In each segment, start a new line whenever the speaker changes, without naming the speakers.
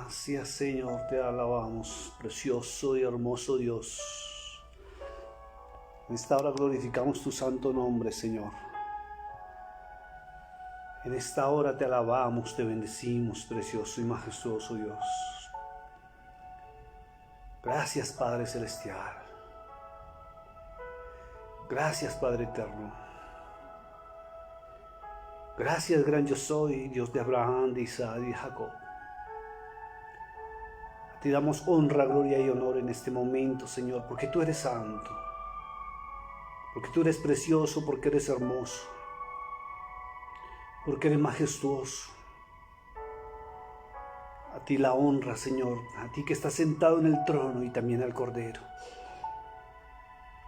Gracias, Señor, te alabamos, precioso y hermoso Dios. En esta hora glorificamos tu santo nombre, Señor. En esta hora te alabamos, te bendecimos, precioso y majestuoso Dios. Gracias, Padre Celestial. Gracias, Padre Eterno. Gracias, gran yo soy, Dios de Abraham, de Isaac y de Jacob. Te damos honra, gloria y honor en este momento, Señor, porque tú eres santo, porque tú eres precioso, porque eres hermoso, porque eres majestuoso. A ti la honra, Señor, a ti que estás sentado en el trono y también al Cordero.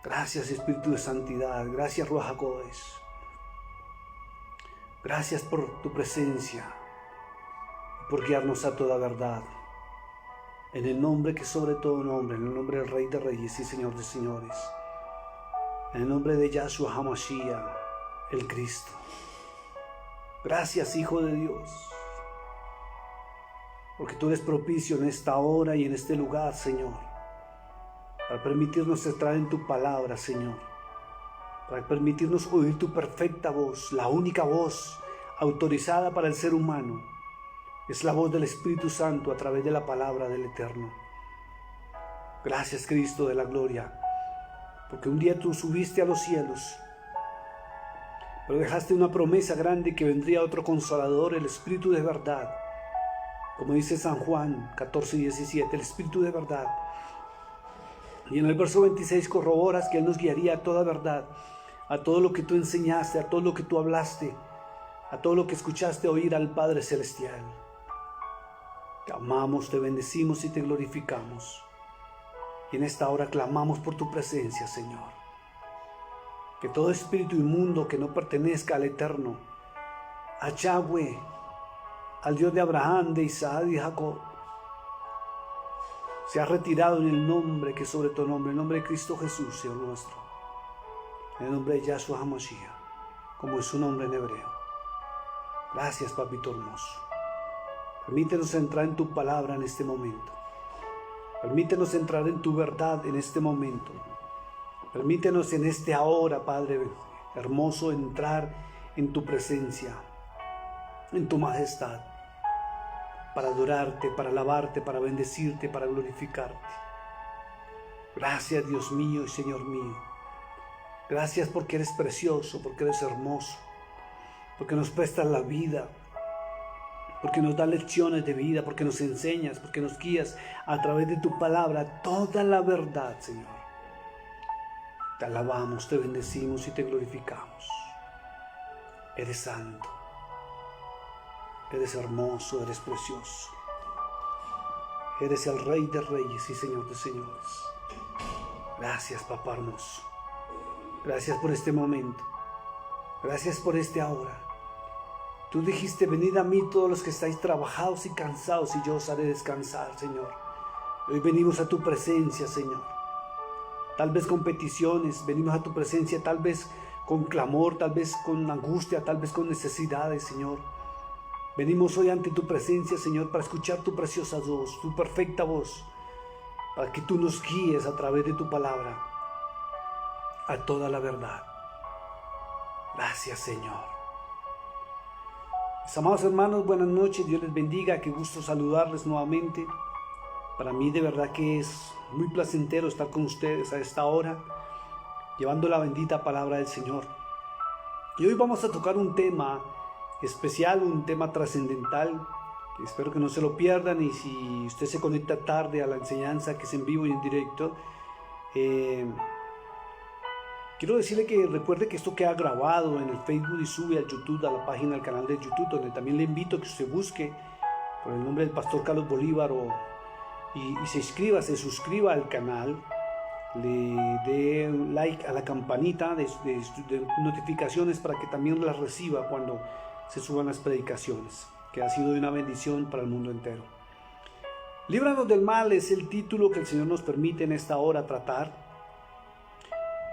Gracias, Espíritu de Santidad, gracias, Ruach HaKodesh. Gracias por tu presencia y por guiarnos a toda verdad. En el nombre que sobre todo nombre, en el nombre del Rey de Reyes y Señor de Señores, en el nombre de Yahshua HaMashiach, el Cristo. Gracias, Hijo de Dios, porque tú eres propicio en esta hora y en este lugar, Señor, para permitirnos entrar en tu palabra, Señor, para permitirnos oír tu perfecta voz, la única voz autorizada para el ser humano. Es la voz del Espíritu Santo a través de la palabra del Eterno. Gracias, Cristo de la gloria, porque un día tú subiste a los cielos, pero dejaste una promesa grande que vendría otro Consolador, el Espíritu de verdad. Como dice San Juan 14 y 17, el Espíritu de verdad. Y en el verso 26 corroboras que Él nos guiaría a toda verdad, a todo lo que tú enseñaste, a todo lo que tú hablaste, a todo lo que escuchaste oír al Padre Celestial. Te amamos, te bendecimos y te glorificamos. Y en esta hora clamamos por tu presencia, Señor. Que todo espíritu inmundo que no pertenezca al Eterno, a Yahweh, al Dios de Abraham, de Isaac y de Jacob, se ha retirado en el nombre que sobre todo nombre, el nombre de Cristo Jesús, Señor nuestro. En el nombre de Yahshua HaMashiach, como es su nombre en hebreo. Gracias, Papito hermoso. Permítenos entrar en tu palabra en este momento. Permítenos entrar en tu verdad en este momento. Permítenos en este ahora, Padre hermoso, entrar en tu presencia, en tu majestad, para adorarte, para alabarte, para bendecirte, para glorificarte. Gracias, Dios mío y Señor mío. Gracias porque eres precioso, porque eres hermoso, porque nos prestas la vida, porque nos das lecciones de vida, porque nos enseñas, porque nos guías a través de tu palabra toda la verdad, Señor. Te alabamos, te bendecimos y te glorificamos. Eres santo, eres hermoso, eres precioso. Eres el Rey de Reyes y Señor de Señores. Gracias, Papá hermoso. Gracias por este momento. Gracias por este ahora. Tú dijiste, venid a mí todos los que estáis trabajados y cansados y yo os haré descansar, Señor. Hoy venimos a tu presencia, Señor. Tal vez con peticiones, venimos a tu presencia, tal vez con clamor, tal vez con angustia, tal vez con necesidades, Señor. Venimos hoy ante tu presencia, Señor, para escuchar tu preciosa voz, tu perfecta voz, para que tú nos guíes a través de tu palabra a toda la verdad. Gracias, Señor. Mis amados hermanos, buenas noches, Dios les bendiga, qué gusto saludarles nuevamente. Para mí de verdad que es muy placentero estar con ustedes a esta hora, llevando la bendita palabra del Señor. Y hoy vamos a tocar un tema especial, un tema trascendental, que espero que no se lo pierdan, y si usted se conecta tarde a la enseñanza que es en vivo y en directo, quiero decirle que recuerde que esto queda grabado en el Facebook y sube al YouTube, a la página, al canal de YouTube, donde también le invito a que usted busque por el nombre del Pastor Carlos Bolívar y se inscriba, se suscriba al canal, le dé like a la campanita de notificaciones para que también las reciba cuando se suban las predicaciones, que ha sido de una bendición para el mundo entero. Líbranos del mal es el título que el Señor nos permite en esta hora tratar.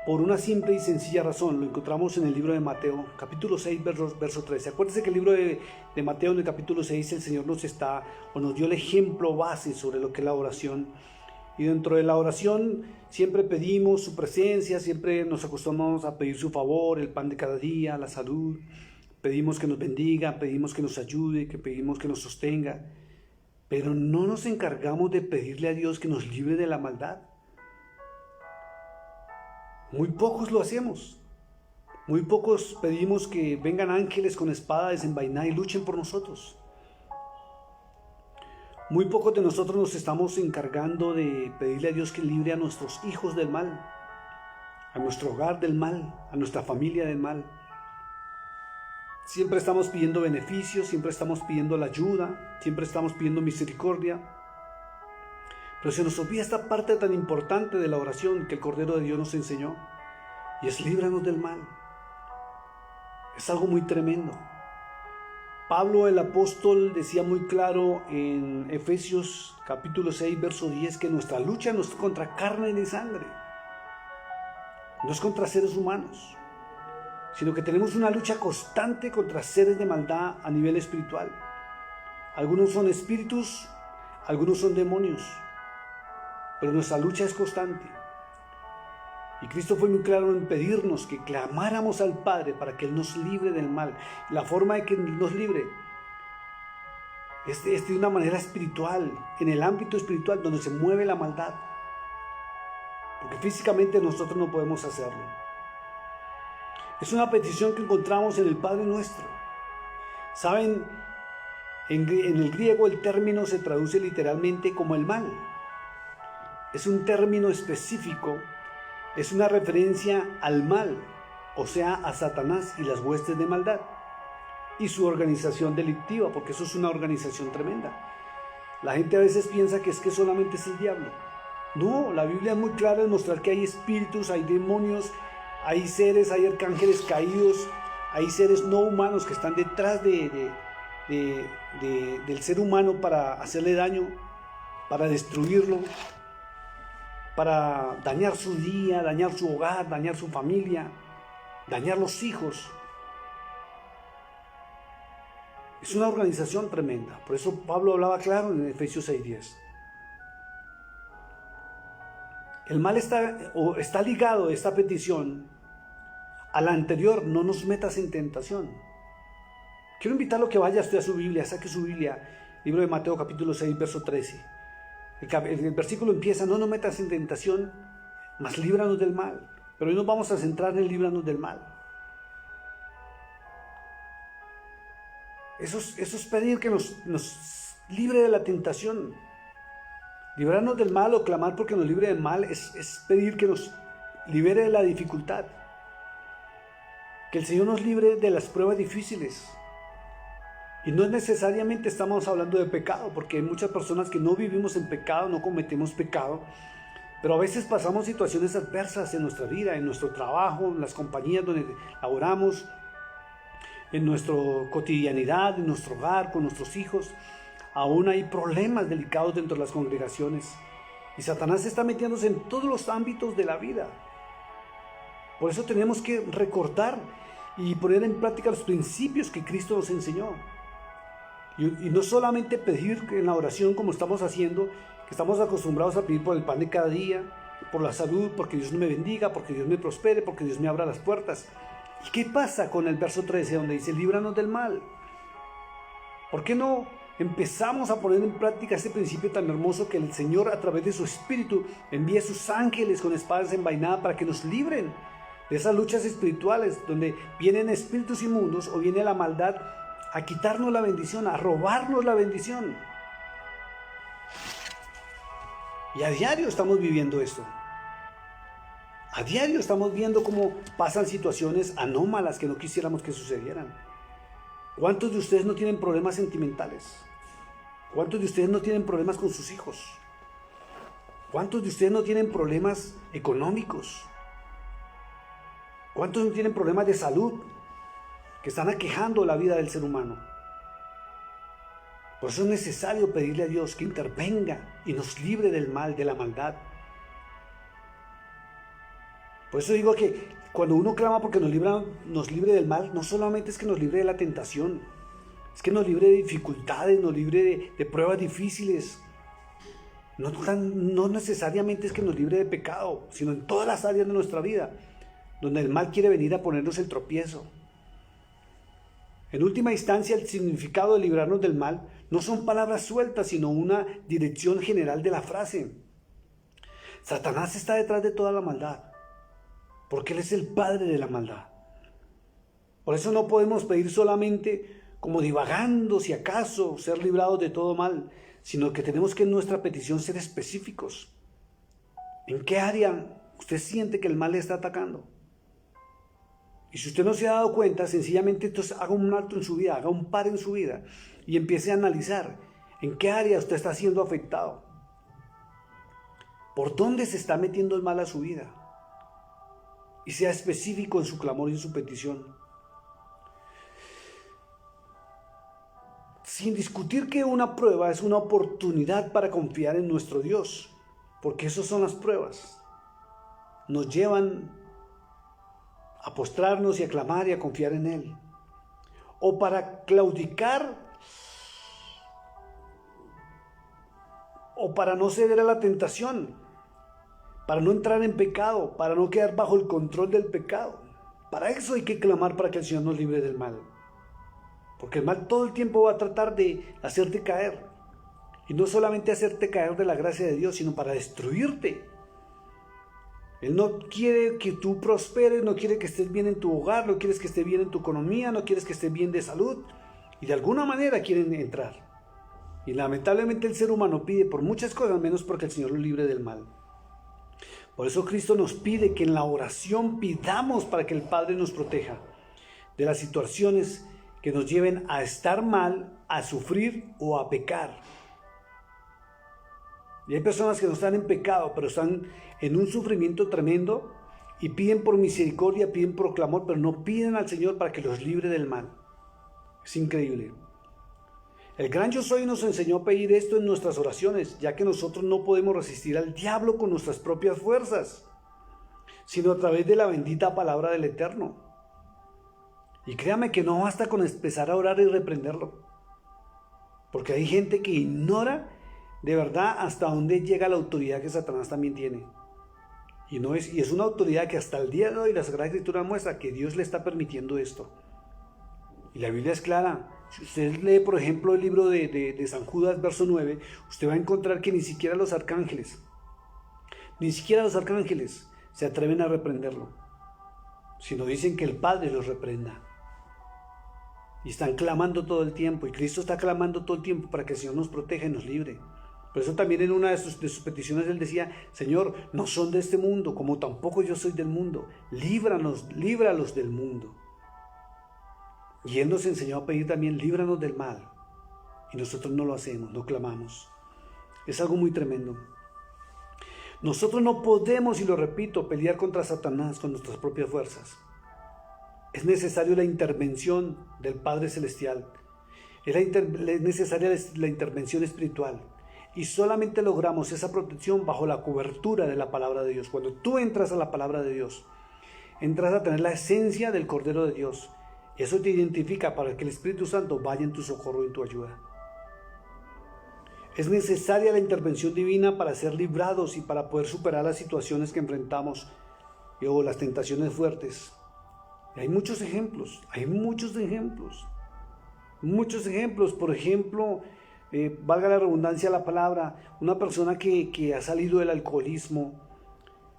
por una simple y sencilla razón. Lo encontramos en el libro de Mateo, capítulo 6, verso 13. Acuérdense que el libro de Mateo, en el capítulo 6, el Señor nos dio el ejemplo base sobre lo que es la oración. Y dentro de la oración siempre pedimos su presencia, siempre nos acostumbramos a pedir su favor, el pan de cada día, la salud. Pedimos que nos bendiga, pedimos que nos ayude, que pedimos que nos sostenga. Pero no nos encargamos de pedirle a Dios que nos libre de la maldad. Muy pocos lo hacemos. Muy pocos pedimos que vengan ángeles con espada desenvainada y luchen por nosotros. Muy pocos de nosotros nos estamos encargando de pedirle a Dios que libre a nuestros hijos del mal, a nuestro hogar del mal, a nuestra familia del mal. Siempre estamos pidiendo beneficios, siempre estamos pidiendo la ayuda, siempre estamos pidiendo misericordia. Pero se nos olvida esta parte tan importante de la oración que el Cordero de Dios nos enseñó, y es líbranos del mal. Es algo muy tremendo. Pablo el apóstol decía muy claro en Efesios capítulo 6, verso 10, que nuestra lucha no es contra carne ni sangre, no es contra seres humanos, sino que tenemos una lucha constante contra seres de maldad a nivel espiritual. Algunos son espíritus, algunos son demonios, pero nuestra lucha es constante. Y Cristo fue muy claro en pedirnos que clamáramos al Padre para que Él nos libre del mal. La forma de que nos libre es de una manera espiritual, en el ámbito espiritual donde se mueve la maldad. Porque físicamente nosotros no podemos hacerlo. Es una petición que encontramos en el Padre Nuestro. ¿Saben? En el griego el término se traduce literalmente como el mal. Es un término específico, es una referencia al mal, o sea, a Satanás y las huestes de maldad, y su organización delictiva, porque eso es una organización tremenda. La gente a veces piensa que solamente es el diablo. No, la Biblia es muy clara en mostrar que hay espíritus, hay demonios, hay seres, hay arcángeles caídos, hay seres no humanos que están detrás del ser humano para hacerle daño, para destruirlo, para dañar su día, dañar su hogar, dañar su familia, dañar los hijos. Es una organización tremenda. Por eso Pablo hablaba claro en Efesios 6:10. El mal está ligado, esta petición, a la anterior: no nos metas en tentación. Quiero invitarlo a que vaya usted a su Biblia, saque su Biblia, libro de Mateo capítulo 6, verso 13. El versículo empieza: no nos metas en tentación, mas líbranos del mal. Pero hoy nos vamos a centrar en líbranos del mal. Eso es pedir que nos libre de la tentación. Librarnos del mal o clamar porque nos libre del mal es pedir que nos libere de la dificultad. Que el Señor nos libre de las pruebas difíciles. Y no necesariamente estamos hablando de pecado, porque hay muchas personas que no vivimos en pecado, no cometemos pecado, pero a veces pasamos situaciones adversas en nuestra vida, en nuestro trabajo, en las compañías donde laboramos, en nuestra cotidianidad, en nuestro hogar, con nuestros hijos. Aún hay problemas delicados dentro de las congregaciones, y Satanás está metiéndose en todos los ámbitos de la vida. Por eso tenemos que recordar y poner en práctica los principios que Cristo nos enseñó. Y no solamente pedir en la oración como estamos haciendo, que estamos acostumbrados a pedir por el pan de cada día, por la salud, porque Dios me bendiga, porque Dios me prospere, porque Dios me abra las puertas. ¿Y qué pasa con el verso 13 donde dice: líbranos del mal? ¿Por qué no empezamos a poner en práctica este principio tan hermoso que el Señor, a través de su Espíritu, envía a sus ángeles con espadas envainadas para que nos libren de esas luchas espirituales donde vienen espíritus inmundos o viene la maldad a quitarnos la bendición, a robarnos la bendición? Y a diario estamos viviendo esto. A diario estamos viendo cómo pasan situaciones anómalas que no quisiéramos que sucedieran. ¿Cuántos de ustedes no tienen problemas sentimentales? ¿Cuántos de ustedes no tienen problemas con sus hijos? ¿Cuántos de ustedes no tienen problemas económicos? ¿Cuántos no tienen problemas de salud que están aquejando la vida del ser humano? Por eso es necesario pedirle a Dios que intervenga y nos libre del mal, de la maldad. Por eso digo que cuando uno clama porque nos libre del mal, no solamente es que nos libre de la tentación, es que nos libre de dificultades, nos libre de pruebas difíciles. No necesariamente es que nos libre de pecado, sino en todas las áreas de nuestra vida, donde el mal quiere venir a ponernos el tropiezo. En última instancia, el significado de librarnos del mal no son palabras sueltas, sino una dirección general de la frase. Satanás está detrás de toda la maldad, porque él es el padre de la maldad. Por eso no podemos pedir solamente como divagando, si acaso, ser librados de todo mal, sino que tenemos que en nuestra petición ser específicos. ¿En qué área usted siente que el mal le está atacando? Y si usted no se ha dado cuenta, sencillamente entonces haga un alto en su vida, haga un par en su vida y empiece a analizar en qué área usted está siendo afectado. ¿Por dónde se está metiendo el mal a su vida? Y sea específico en su clamor y en su petición. Sin discutir que una prueba es una oportunidad para confiar en nuestro Dios, porque esas son las pruebas. Nos llevan a postrarnos y a clamar y a confiar en Él. O para claudicar, o para no ceder a la tentación, para no entrar en pecado, para no quedar bajo el control del pecado. Para eso hay que clamar para que el Señor nos libre del mal. Porque el mal todo el tiempo va a tratar de hacerte caer. Y no solamente hacerte caer de la gracia de Dios, sino para destruirte. Él no quiere que tú prosperes, no quiere que estés bien en tu hogar, no quiere que estés bien en tu economía, no quiere que estés bien de salud. Y de alguna manera quieren entrar. Y lamentablemente el ser humano pide por muchas cosas, menos porque el Señor lo libre del mal. Por eso Cristo nos pide que en la oración pidamos para que el Padre nos proteja de las situaciones que nos lleven a estar mal, a sufrir o a pecar. Y hay personas que no están en pecado, pero están en un sufrimiento tremendo y piden por misericordia, piden por clamor, pero no piden al Señor para que los libre del mal. Es increíble. El gran Yo Soy nos enseñó a pedir esto en nuestras oraciones, ya que nosotros no podemos resistir al diablo con nuestras propias fuerzas, sino a través de la bendita palabra del Eterno. Y créame que no basta con empezar a orar y reprenderlo, porque hay gente que ignora de verdad hasta dónde llega la autoridad que Satanás también tiene. Y es una autoridad que hasta el día de hoy la Sagrada Escritura muestra que Dios le está permitiendo esto. Y la Biblia es clara. Si usted lee, por ejemplo, el libro de San Judas, verso 9, usted va a encontrar que ni siquiera los arcángeles se atreven a reprenderlo, sino dicen que el Padre los reprenda. Y están clamando todo el tiempo, y Cristo está clamando todo el tiempo para que el Señor nos proteja y nos libre. Por eso también en una de sus peticiones Él decía: Señor, no son de este mundo, como tampoco yo soy del mundo. Líbralos del mundo. Y Él nos enseñó a pedir también: líbranos del mal. Y nosotros no lo hacemos, no clamamos. Es algo muy tremendo. Nosotros no podemos, y lo repito, pelear contra Satanás con nuestras propias fuerzas. Es necesario la intervención del Padre Celestial. Es necesaria la intervención espiritual. Y solamente logramos esa protección bajo la cobertura de la palabra de Dios. Cuando tú entras a la palabra de Dios, entras a tener la esencia del Cordero de Dios. Eso te identifica para que el Espíritu Santo vaya en tu socorro y en tu ayuda. Es necesaria la intervención divina para ser librados y para poder superar las situaciones que enfrentamos o las tentaciones fuertes. Y hay muchos ejemplos. Por ejemplo, valga la redundancia la palabra, una persona que ha salido del alcoholismo,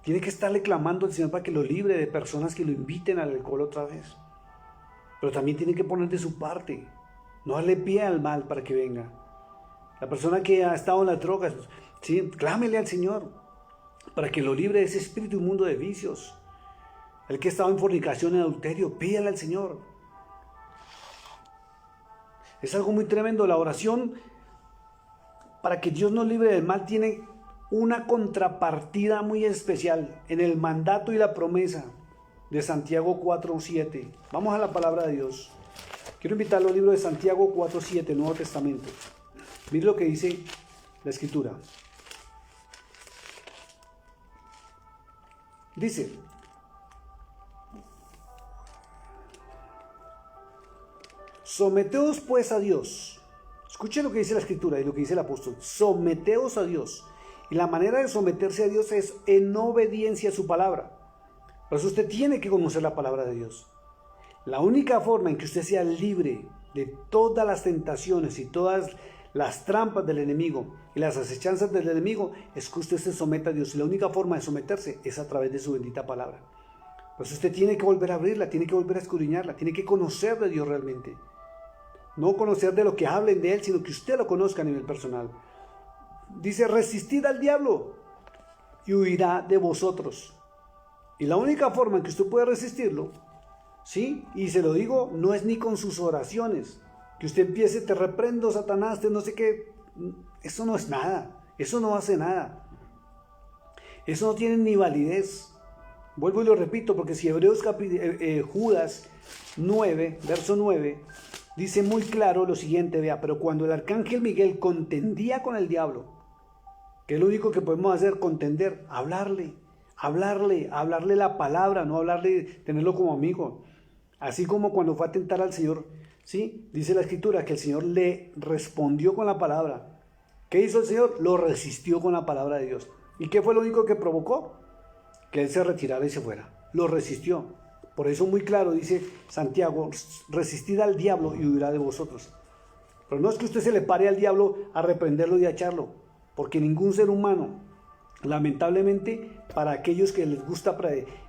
tiene que estarle clamando al Señor para que lo libre de personas que lo inviten al alcohol otra vez. Pero también tiene que poner de su parte, no darle pie al mal para que venga. La persona que ha estado en las drogas, ¿sí?, clámele al Señor para que lo libre de ese espíritu inmundo de vicios. El que ha estado en fornicación, en adulterio, pídale al Señor. Es algo muy tremendo. La oración para que Dios nos libre del mal tiene una contrapartida muy especial en el mandato y la promesa de Santiago 4:7. Vamos a la palabra de Dios. Quiero invitarlo al libro de Santiago 4:7, Nuevo Testamento. Mire lo que dice la Escritura. Dice: Someteos pues a Dios. Escuchen lo que dice la Escritura y lo que dice el apóstol. Someteos a Dios. Y la manera de someterse a Dios es en obediencia a su palabra. Por eso usted tiene que conocer la palabra de Dios. La única forma en que usted sea libre de todas las tentaciones y todas las trampas del enemigo y las acechanzas del enemigo es que usted se someta a Dios. Y la única forma de someterse es a través de su bendita palabra. Pues usted tiene que volver a abrirla, tiene que volver a escudriñarla, tiene que conocer de Dios realmente. No conocer de lo que hablen de Él, sino que usted lo conozca a nivel personal. Dice, resistid al diablo y huirá de vosotros. Y la única forma en que usted puede resistirlo, ¿sí? Y se lo digo, no es ni con sus oraciones. Que usted empiece, te reprendo, Satanás, te no sé qué. Eso no es nada, eso no hace nada. Eso no tiene ni validez. Vuelvo y lo repito, porque si Judas 9, verso 9, dice muy claro lo siguiente, vea, pero cuando el arcángel Miguel contendía con el diablo, que es lo único que podemos hacer, contender, hablarle la palabra, no hablarle, tenerlo como amigo. Así como cuando fue a tentar al Señor, ¿sí? Dice la Escritura que el Señor le respondió con la palabra. ¿Qué hizo el Señor? Lo resistió con la palabra de Dios. ¿Y qué fue lo único que provocó? Que él se retirara y se fuera. Lo resistió. Por eso muy claro dice Santiago, resistid al diablo y huirá de vosotros. Pero no es que usted se le pare al diablo a reprenderlo y a echarlo, porque ningún ser humano, lamentablemente, para aquellos que les gusta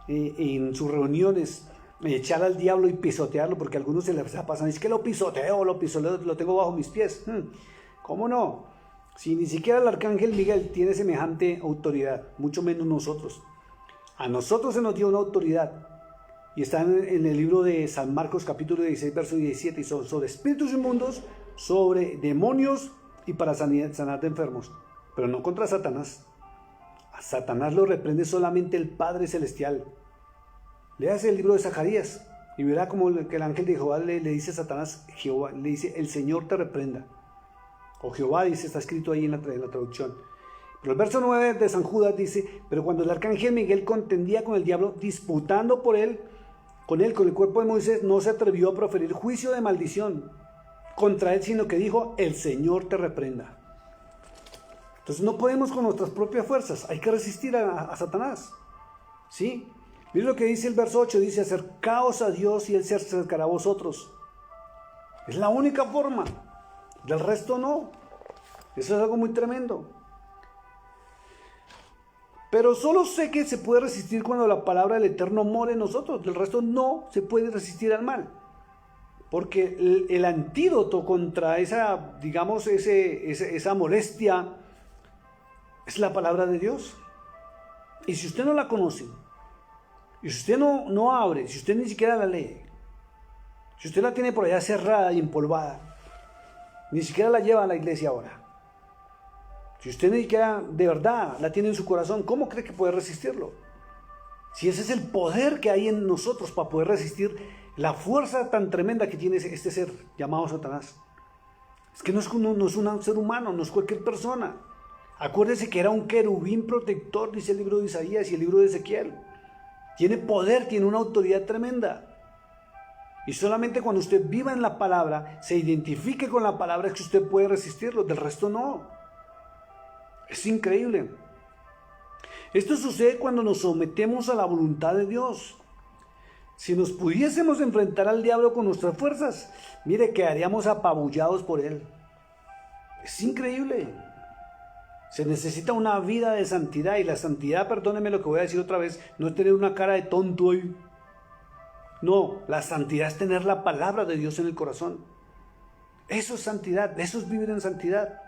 en sus reuniones echar al diablo y pisotearlo, porque a algunos se les pasan, es que lo pisoteo, lo tengo bajo mis pies. ¿Cómo no? Si ni siquiera el arcángel Miguel tiene semejante autoridad, mucho menos nosotros. A nosotros se nos dio una autoridad, y está en el libro de San Marcos capítulo 16, verso 17, y son sobre espíritus inmundos, sobre demonios y para sanar de enfermos, pero no contra Satanás. A Satanás lo reprende solamente el Padre Celestial. Léase el libro de Zacarías y verá como el ángel de Jehová le dice a Satanás, Jehová, le dice, el Señor te reprenda. O Jehová dice, está escrito ahí en la traducción. Pero el verso 9 de San Judas dice, pero cuando el arcángel Miguel contendía con el diablo, disputando con el cuerpo de Moisés, no se atrevió a proferir juicio de maldición contra él, sino que dijo, el Señor te reprenda. Entonces no podemos con nuestras propias fuerzas, hay que resistir a Satanás. ¿Sí? Miren lo que dice el verso 8, dice, acercaos a Dios y Él se acercará a vosotros. Es la única forma, del resto no. Eso es algo muy tremendo. Pero solo sé que se puede resistir cuando la palabra del Eterno mora en nosotros. Del resto no se puede resistir al mal. Porque el antídoto contra esa, digamos, esa molestia es la palabra de Dios. Y si usted no la conoce, y si usted no abre, si usted ni siquiera la lee, si usted la tiene por allá cerrada y empolvada, ni siquiera la lleva a la iglesia ahora, si usted ni siquiera de verdad la tiene en su corazón, ¿cómo cree que puede resistirlo? Si ese es el poder que hay en nosotros para poder resistir la fuerza tan tremenda que tiene este ser llamado Satanás. Es que no es un ser humano, no es cualquier persona. Acuérdese que era un querubín protector, dice el libro de Isaías y el libro de Ezequiel. Tiene poder, tiene una autoridad tremenda. Y solamente cuando usted viva en la palabra, se identifique con la palabra, es que usted puede resistirlo, del resto no. Es increíble. Esto sucede cuando nos sometemos a la voluntad de Dios. Si nos pudiésemos enfrentar al diablo con nuestras fuerzas, mire, quedaríamos apabullados por él. Es increíble. Se necesita una vida de santidad, y la santidad, perdónenme lo que voy a decir otra vez, no es tener una cara de tonto ahí. No, la santidad es tener la palabra de Dios en el corazón. Eso es santidad, eso es vivir en santidad.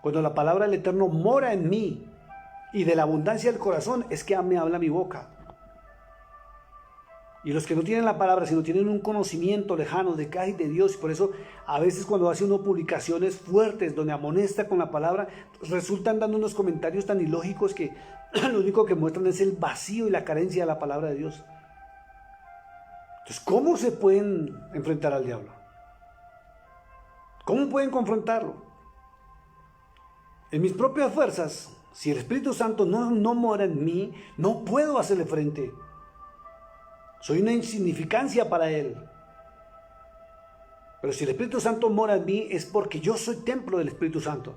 Cuando la palabra del Eterno mora en mí, y de la abundancia del corazón es que me habla mi boca. Y los que no tienen la palabra, sino tienen un conocimiento lejano de qué hay de Dios, y por eso a veces cuando hace uno publicaciones fuertes donde amonesta con la palabra, resultan dando unos comentarios tan ilógicos que lo único que muestran es el vacío y la carencia de la palabra de Dios. Entonces, ¿cómo se pueden enfrentar al diablo? ¿Cómo pueden confrontarlo? En mis propias fuerzas, si el Espíritu Santo no mora en mí, no puedo hacerle frente. Soy una insignificancia para Él. Pero si el Espíritu Santo mora en mí es porque yo soy templo del Espíritu Santo.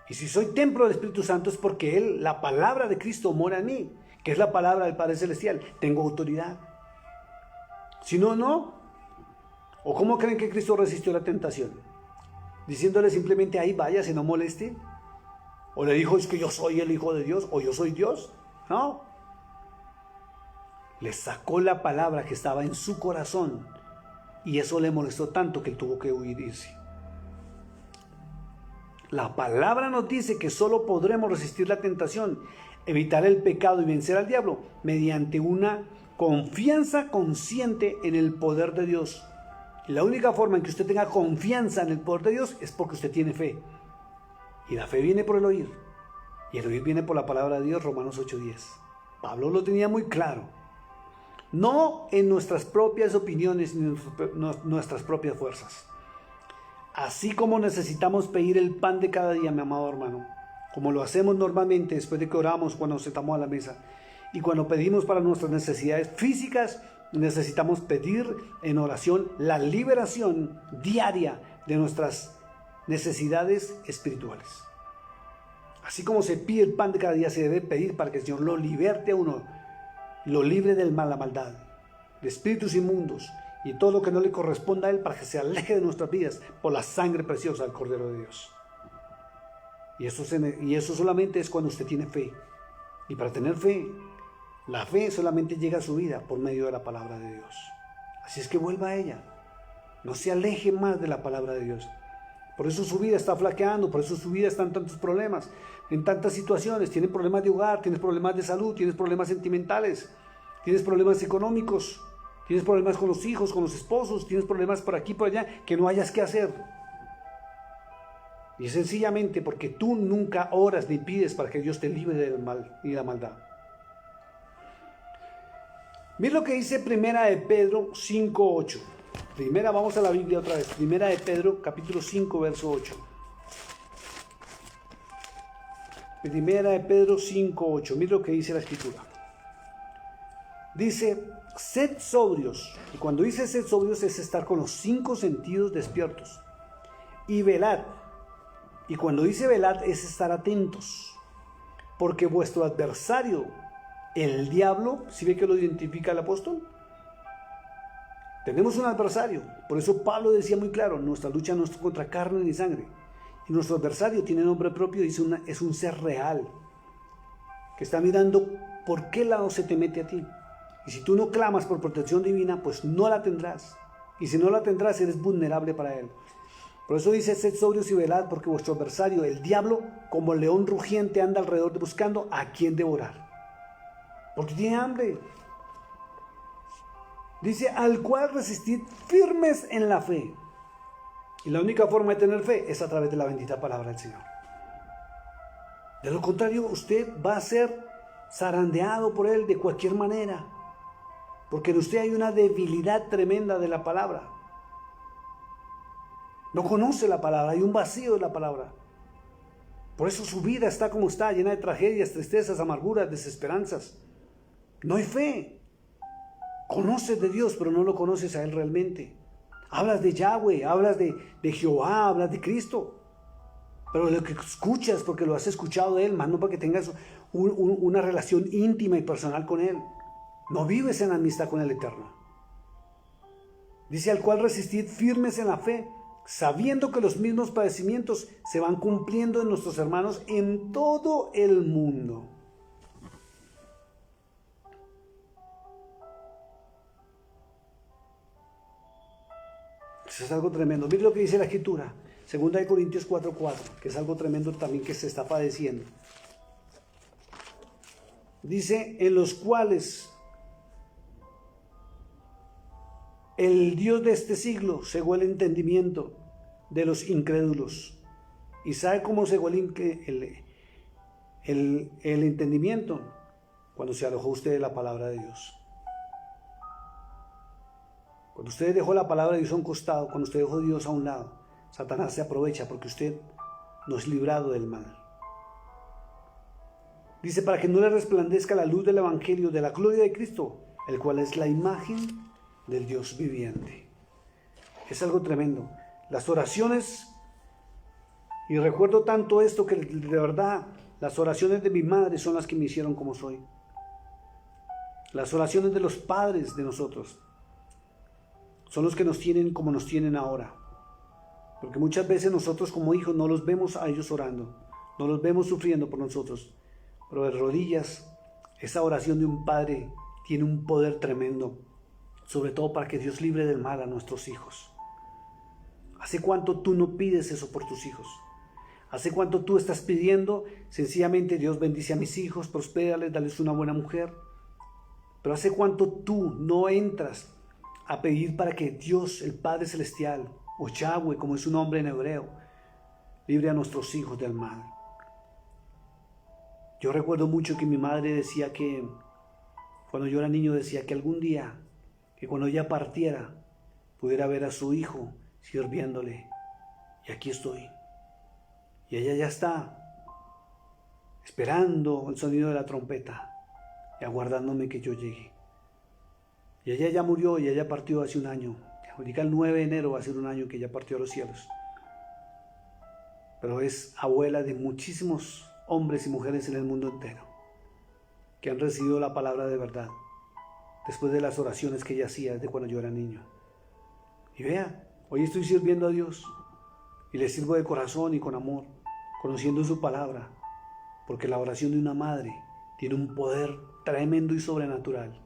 Y si soy templo del Espíritu Santo es porque la palabra de Cristo mora en mí, que es la palabra del Padre Celestial. Tengo autoridad. Si no, no. ¿O cómo creen que Cristo resistió la tentación? Diciéndole simplemente, ahí váyase, no moleste. O le dijo, es que yo soy el Hijo de Dios, o yo soy Dios. No. Le sacó la palabra que estaba en su corazón. Y eso le molestó tanto que él tuvo que huirse. La palabra nos dice que solo podremos resistir la tentación, evitar el pecado y vencer al diablo mediante una confianza consciente en el poder de Dios. Y la única forma en que usted tenga confianza en el poder de Dios es porque usted tiene fe. Y la fe viene por el oír. Y el oír viene por la palabra de Dios, Romanos 8:10. Pablo lo tenía muy claro. No en nuestras propias opiniones ni nuestras propias fuerzas. Así como necesitamos pedir el pan de cada día, mi amado hermano, como lo hacemos normalmente después de que oramos cuando nos sentamos a la mesa, y cuando pedimos para nuestras necesidades físicas, necesitamos pedir en oración la liberación diaria de nuestras necesidades espirituales. Así como se pide el pan de cada día, se debe pedir para que el Señor lo liberte a uno, lo libre del mal, la maldad, de espíritus inmundos y todo lo que no le corresponda a Él, para que se aleje de nuestras vidas por la sangre preciosa del Cordero de Dios. Y eso solamente es cuando usted tiene fe. Y para tener fe, la fe solamente llega a su vida por medio de la palabra de Dios. Así es que vuelva a ella. No se aleje más de la palabra de Dios. Por eso su vida está flaqueando, por eso su vida está en tantos problemas, en tantas situaciones. Tienes problemas de hogar, tienes problemas de salud, tienes problemas sentimentales, tienes problemas económicos, tienes problemas con los hijos, con los esposos, tienes problemas por aquí, por allá, que no hayas que hacer. Y es sencillamente porque tú nunca oras ni pides para que Dios te libre del mal y la maldad. Mira lo que dice Primera de Pedro 5:8. Vamos a la Biblia otra vez. Primera de Pedro, capítulo 5, verso 8. Primera de Pedro 5:8. Mira lo que dice la Escritura. Dice, sed sobrios. Y cuando dice sed sobrios es estar con los 5 sentidos despiertos. Y velad. Y cuando dice velad es estar atentos. Porque vuestro adversario, el diablo, ¿sí ve que lo identifica el apóstol? Tenemos un adversario. Por eso Pablo decía muy claro, nuestra lucha no es contra carne ni sangre. Y nuestro adversario tiene nombre propio, dice es un ser real, que está mirando por qué lado se te mete a ti. Y si tú no clamas por protección divina, pues no la tendrás. Y si no la tendrás, eres vulnerable para él. Por eso dice, sed sobrios y velad, porque vuestro adversario, el diablo, como león rugiente, anda alrededor buscando a quien devorar. Porque tiene hambre. Dice, al cual resistid firmes en la fe. Y la única forma de tener fe es a través de la bendita palabra del Señor. De lo contrario, usted va a ser zarandeado por él de cualquier manera. Porque en usted hay una debilidad tremenda de la palabra. No conoce la palabra, hay un vacío de la palabra. Por eso su vida está como está, llena de tragedias, tristezas, amarguras, desesperanzas. No hay fe. Conoces de Dios, pero no lo conoces a Él realmente. Hablas de Yahweh, hablas de Jehová, hablas de Cristo. Pero lo que escuchas, porque lo has escuchado de Él, más no para que tengas una relación íntima y personal con Él. No vives en amistad con el Eterno. Dice, al cual resistid firmes en la fe, sabiendo que los mismos padecimientos se van cumpliendo en nuestros hermanos en todo el mundo. Eso es algo tremendo. Mire lo que dice la Escritura, 2 Corintios 4:4, que es algo tremendo también que se está padeciendo. Dice, en los cuales el Dios de este siglo cegó el entendimiento de los incrédulos. ¿Y sabe cómo cegó el entendimiento? Cuando se alojó usted de la palabra de Dios. Cuando usted dejó la palabra de Dios a un costado, cuando usted dejó a Dios a un lado, Satanás se aprovecha porque usted no es librado del mal. Dice, para que no le resplandezca la luz del Evangelio de la gloria de Cristo, el cual es la imagen del Dios viviente. Es algo tremendo. Las oraciones, y recuerdo tanto esto que de verdad las oraciones de mi madre son las que me hicieron como soy. Las oraciones de los padres de nosotros son los que nos tienen como nos tienen ahora. Porque muchas veces nosotros como hijos no los vemos a ellos orando, no los vemos sufriendo por nosotros. Pero de rodillas, esa oración de un padre tiene un poder tremendo, sobre todo para que Dios libre del mal a nuestros hijos. ¿Hace cuánto tú no pides eso por tus hijos? ¿Hace cuánto tú estás pidiendo sencillamente Dios bendice a mis hijos, prospérales, dales una buena mujer? Pero ¿hace cuánto tú no entras a pedir para que Dios, el Padre Celestial, o Yahweh, como es su nombre en hebreo, libre a nuestros hijos del mal? Yo recuerdo mucho que mi madre decía que, cuando yo era niño, decía que algún día, que cuando ella partiera, pudiera ver a su hijo sirviéndole. Y aquí estoy. Y ella ya está, esperando el sonido de la trompeta y aguardándome que yo llegue. Y ella ya murió y ella partió hace un año. Ahorita el 9 de enero va a ser un año que ella partió a los cielos. Pero es abuela de muchísimos hombres y mujeres en el mundo entero que han recibido la palabra de verdad después de las oraciones que ella hacía desde cuando yo era niño. Y vea, hoy estoy sirviendo a Dios y le sirvo de corazón y con amor, conociendo su palabra, porque la oración de una madre tiene un poder tremendo y sobrenatural.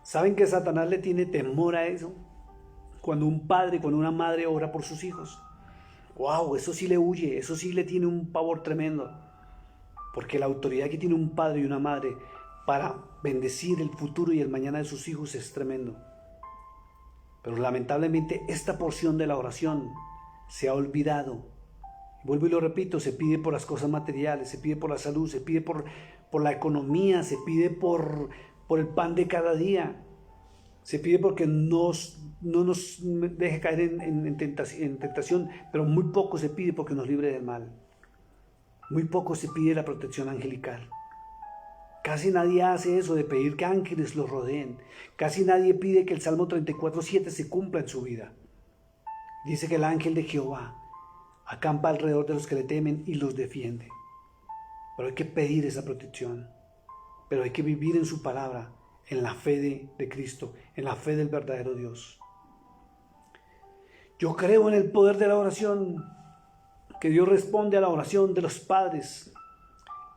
¿Saben que Satanás le tiene temor a eso? Cuando un padre, cuando una madre ora por sus hijos. ¡Wow! Eso sí le huye, eso sí le tiene un pavor tremendo. Porque la autoridad que tiene un padre y una madre para bendecir el futuro y el mañana de sus hijos es tremendo. Pero lamentablemente esta porción de la oración se ha olvidado. Vuelvo y lo repito, se pide por las cosas materiales, se pide por la salud, se pide por la economía, se pide por el pan de cada día. Se pide porque no nos deje caer en tentación, pero muy poco se pide porque nos libre del mal. Muy poco se pide la protección angelical. Casi nadie hace eso de pedir que ángeles los rodeen. Casi nadie pide que el Salmo 34:7 se cumpla en su vida. Dice que el ángel de Jehová acampa alrededor de los que le temen y los defiende. Pero hay que pedir esa protección. Pero hay que vivir en su palabra, en la fe de Cristo, en la fe del verdadero Dios. Yo creo en el poder de la oración, que Dios responde a la oración de los padres.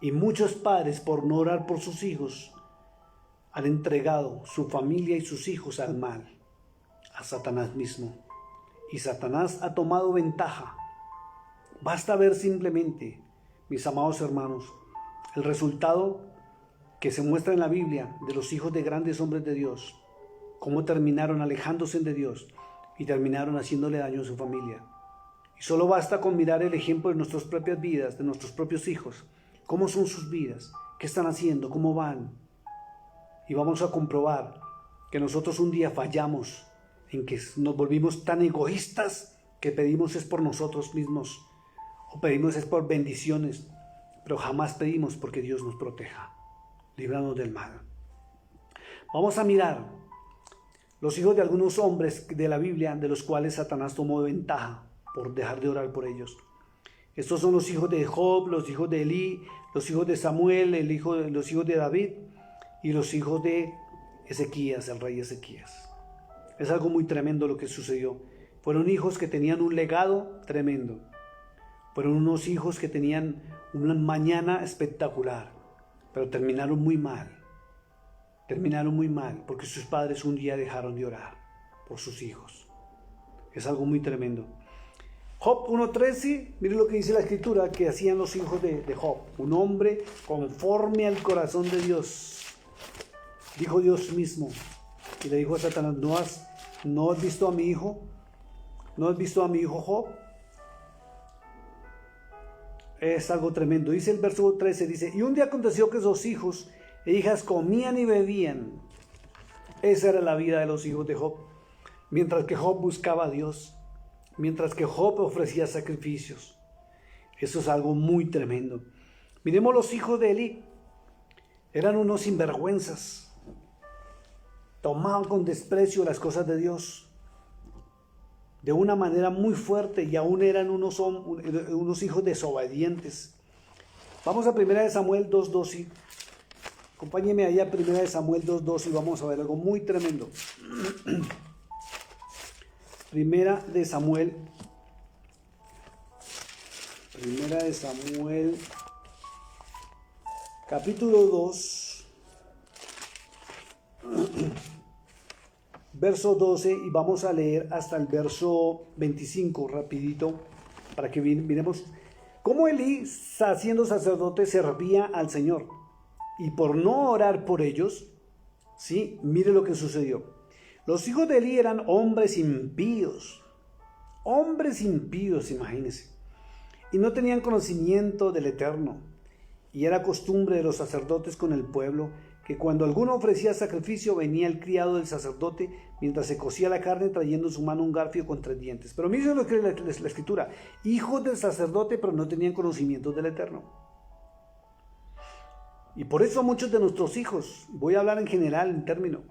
Y muchos padres, por no orar por sus hijos, han entregado su familia y sus hijos al mal, a Satanás mismo. Y Satanás ha tomado ventaja. Basta ver simplemente, mis amados hermanos, el resultado que se muestra en la Biblia de los hijos de grandes hombres de Dios, cómo terminaron alejándose de Dios y terminaron haciéndole daño a su familia. Y solo basta con mirar el ejemplo de nuestras propias vidas, de nuestros propios hijos, cómo son sus vidas, qué están haciendo, cómo van. Y vamos a comprobar que nosotros un día fallamos en que nos volvimos tan egoístas que pedimos es por nosotros mismos o pedimos es por bendiciones, pero jamás pedimos porque Dios nos proteja. Líbranos del mal. Vamos a mirar los hijos de algunos hombres de la Biblia de los cuales Satanás tomó ventaja por dejar de orar por ellos. Estos son los hijos de Job, los hijos de Elí, los hijos de Samuel, los hijos de David y los hijos de Ezequías, el rey Ezequías. Es algo muy tremendo lo que sucedió. Fueron hijos que tenían un legado tremendo. Fueron unos hijos que tenían una mañana espectacular, pero terminaron muy mal. Terminaron muy mal porque sus padres un día dejaron de orar por sus hijos. Es algo muy tremendo. Job 1:13, mire lo que dice la escritura que hacían los hijos de Job. Un hombre conforme al corazón de Dios. Dijo Dios mismo y le dijo a Satanás, ¿no has visto a mi hijo? ¿No has visto a mi hijo Job? Es algo tremendo. Dice el verso 13, dice, y un día aconteció que sus hijos e hijas comían y bebían. Esa era la vida de los hijos de Job. Mientras que Job buscaba a Dios. Mientras que Job ofrecía sacrificios. Eso es algo muy tremendo. Miremos los hijos de Elí. Eran unos sinvergüenzas. Tomaban con desprecio las cosas de Dios. de una manera muy fuerte y aún eran unos hijos desobedientes. Vamos a 1 Samuel 2:12. Acompáñeme allá a 1 Samuel 2:12 y vamos a ver algo muy tremendo. 1 Samuel, capítulo 2, verso 12, y vamos a leer hasta el verso 25 rapidito para que miremos cómo Elí, siendo sacerdote, servía al Señor, y por no orar por ellos, ¿sí? Mire lo que sucedió. Los hijos de Elí eran hombres impíos, imagínense, y no tenían conocimiento del Eterno. Y era costumbre de los sacerdotes con el pueblo que cuando alguno ofrecía sacrificio, venía el criado del sacerdote mientras se cocía la carne, trayendo en su mano un garfio con 3 dientes. Pero miren lo que es la escritura: hijos del sacerdote, pero no tenían conocimiento del Eterno. Y por eso muchos de nuestros hijos, voy a hablar en general, en término,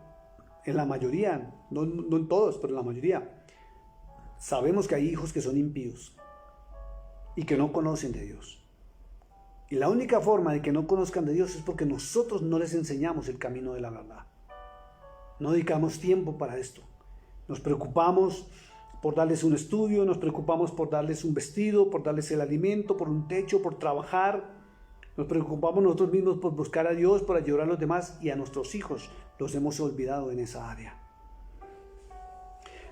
en la mayoría, no en todos, pero en la mayoría, sabemos que hay hijos que son impíos y que no conocen de Dios. Y la única forma de que no conozcan de Dios es porque nosotros no les enseñamos el camino de la verdad. No dedicamos tiempo para esto. Nos preocupamos por darles un estudio, nos preocupamos por darles un vestido, por darles el alimento, por un techo, por trabajar. Nos preocupamos nosotros mismos por buscar a Dios, por ayudar a los demás, y a nuestros hijos los hemos olvidado en esa área.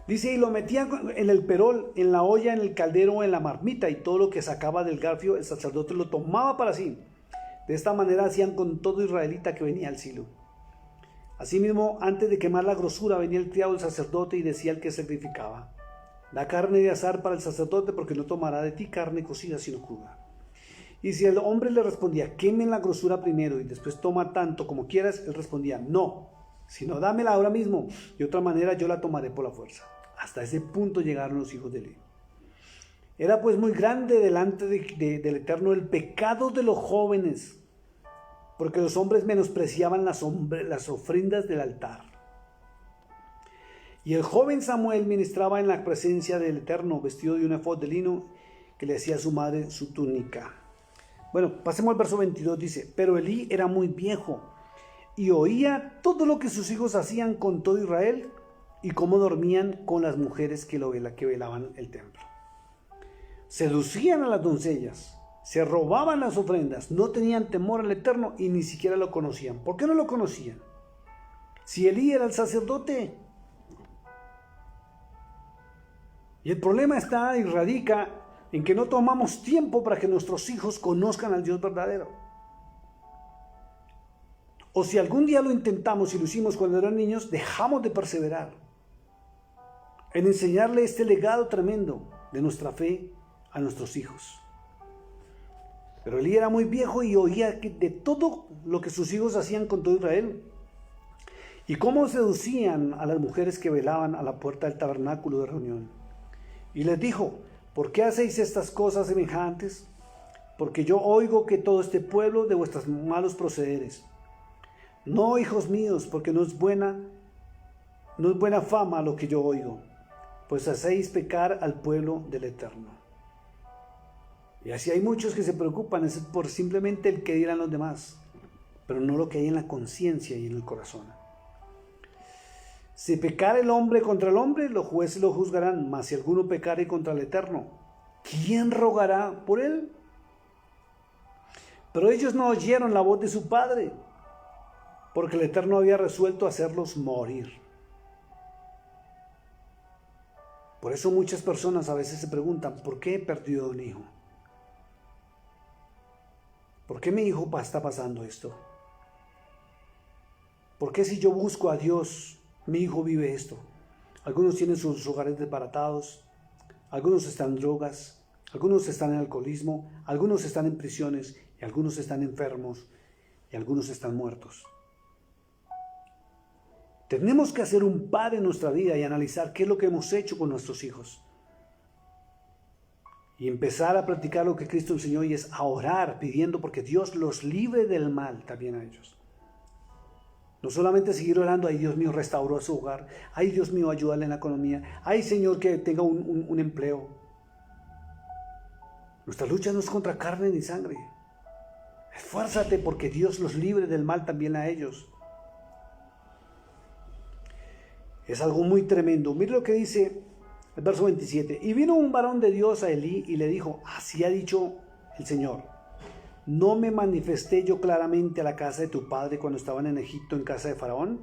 Dice, y lo metían en el perol, en la olla, en el caldero, en la marmita, y todo lo que sacaba del garfio, el sacerdote lo tomaba para sí. De esta manera hacían con todo israelita que venía al Silo. Asimismo, antes de quemar la grosura, venía el criado del sacerdote y decía al que sacrificaba: da carne de asar para el sacerdote, porque no tomará de ti carne cocida, sino cruda. Y si el hombre le respondía: quemen la grosura primero y después toma tanto como quieras, él respondía: no, sino dámela ahora mismo, de otra manera yo la tomaré por la fuerza. Hasta ese punto llegaron los hijos de Elí. Era pues muy grande delante del Eterno el pecado de los jóvenes, porque los hombres menospreciaban las ofrendas del altar. Y el joven Samuel ministraba en la presencia del Eterno, vestido de un efod de lino que le hacía a su madre su túnica. Bueno, pasemos al verso 22, dice: pero Elí era muy viejo y oía todo lo que sus hijos hacían con todo Israel, y cómo dormían con las mujeres que velaban el templo. Seducían a las doncellas, se robaban las ofrendas, no tenían temor al Eterno y ni siquiera lo conocían. ¿Por qué no lo conocían? Si Elí era el sacerdote. Y el problema está y radica en que no tomamos tiempo para que nuestros hijos conozcan al Dios verdadero. O si algún día lo intentamos y lo hicimos cuando eran niños, dejamos de perseverar en enseñarle este legado tremendo de nuestra fe a nuestros hijos. Pero Elí era muy viejo y oía de todo lo que sus hijos hacían con todo Israel, y cómo seducían a las mujeres que velaban a la puerta del tabernáculo de reunión. Y les dijo: ¿por qué hacéis estas cosas semejantes? Porque yo oigo que todo este pueblo de vuestros malos procederes. No, hijos míos, porque no es buena fama lo que yo oigo, pues hacéis pecar al pueblo del Eterno. Y así hay muchos que se preocupan por simplemente el que dirán los demás, pero no lo que hay en la conciencia y en el corazón. Si pecare el hombre contra el hombre, los jueces lo juzgarán, mas si alguno pecare contra el Eterno, ¿quién rogará por él? Pero ellos no oyeron la voz de su padre, porque el Eterno había resuelto hacerlos morir. Por eso muchas personas a veces se preguntan: ¿por qué he perdido un hijo? ¿Por qué mi hijo está pasando esto? ¿Por qué si yo busco a Dios, mi hijo vive esto? Algunos tienen sus hogares desbaratados, algunos están en drogas, algunos están en alcoholismo, algunos están en prisiones, y algunos están enfermos, y algunos están muertos. Tenemos que hacer un par en nuestra vida y analizar qué es lo que hemos hecho con nuestros hijos. Y empezar a practicar lo que Cristo enseñó, y es a orar pidiendo porque Dios los libre del mal también a ellos. No solamente seguir orando, ay Dios mío, restauró su hogar, ay Dios mío, ayúdale en la economía, ay Señor, que tenga un empleo. Nuestra lucha no es contra carne ni sangre. Esfuérzate porque Dios los libre del mal también a ellos. Es algo muy tremendo. Mire lo que dice el verso 27. Y vino un varón de Dios a Elí y le dijo, así ha dicho el Señor, ¿no me manifesté yo claramente a la casa de tu padre cuando estaban en Egipto en casa de Faraón?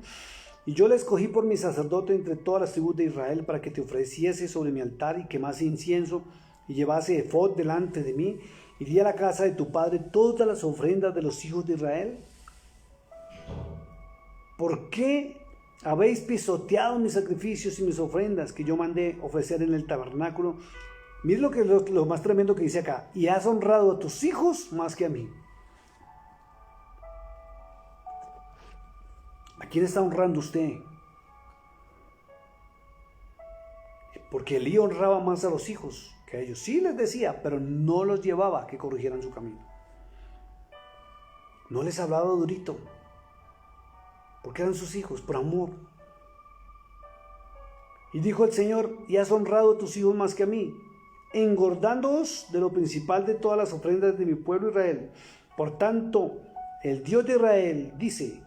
Y yo le escogí por mi sacerdote entre todas las tribus de Israel para que te ofreciese sobre mi altar y quemase incienso y llevase efod delante de mí y di a la casa de tu padre todas las ofrendas de los hijos de Israel. ¿Por qué habéis pisoteado mis sacrificios y mis ofrendas que yo mandé ofrecer en el tabernáculo? Mira lo más tremendo que dice acá. Y has honrado a tus hijos más que a mí. ¿A quién está honrando usted? Porque Elí honraba más a los hijos que a ellos. Sí les decía, pero no los llevaba a que corrigieran su camino. No les hablaba durito. Porque eran sus hijos, por amor. Y dijo el Señor, y has honrado a tus hijos más que a mí, engordándoos de lo principal de todas las ofrendas de mi pueblo Israel. Por tanto, el Dios de Israel dice,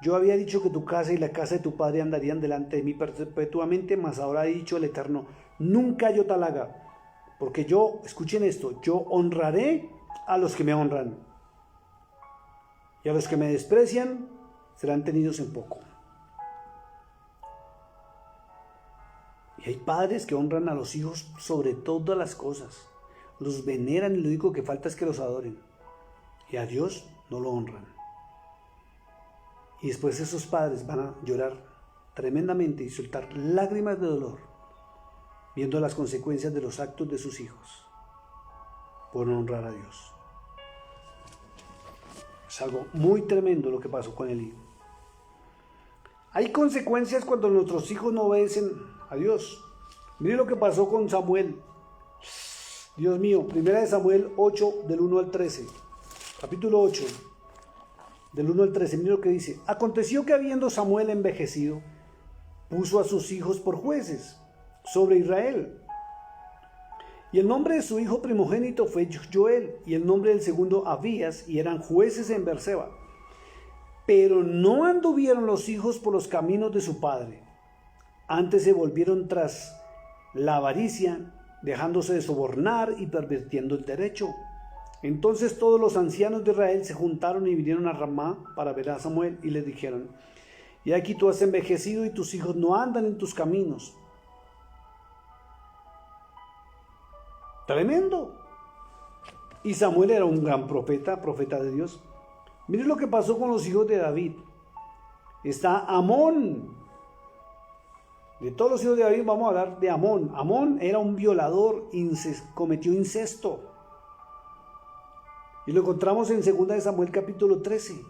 yo había dicho que tu casa y la casa de tu padre andarían delante de mí perpetuamente, mas ahora ha dicho el Eterno, nunca yo tal haga, porque yo, escuchen esto, yo honraré a los que me honran, y a los que me desprecian serán tenidos en poco. Y hay padres que honran a los hijos sobre todas las cosas, los veneran y lo único que falta es que los adoren, y a Dios no lo honran. Y después esos padres van a llorar tremendamente y soltar lágrimas de dolor, viendo las consecuencias de los actos de sus hijos, por no honrar a Dios. Es algo muy tremendo lo que pasó con Elí. Hay consecuencias cuando nuestros hijos no obedecen a Dios. Mire lo que pasó con Samuel. Dios mío, 1 Samuel 8, del 1 al 13. Capítulo 8, del 1 al 13. Mire lo que dice. Aconteció que habiendo Samuel envejecido, puso a sus hijos por jueces sobre Israel. Y el nombre de su hijo primogénito fue Joel, y el nombre del segundo Abías, y eran jueces en Beerseba. Pero no anduvieron los hijos por los caminos de su padre, antes se volvieron tras la avaricia, dejándose de sobornar y pervirtiendo el derecho. Entonces todos los ancianos de Israel se juntaron y vinieron a Ramá para ver a Samuel, y le dijeron, y aquí tú has envejecido y tus hijos no andan en tus caminos. Tremendo. Y Samuel era un gran profeta de Dios. Miren lo que pasó con los hijos de David. Está Amón. De todos los hijos de David vamos a hablar de Amón. Amón era un violador, cometió incesto. Y lo encontramos en 2 Samuel capítulo 13.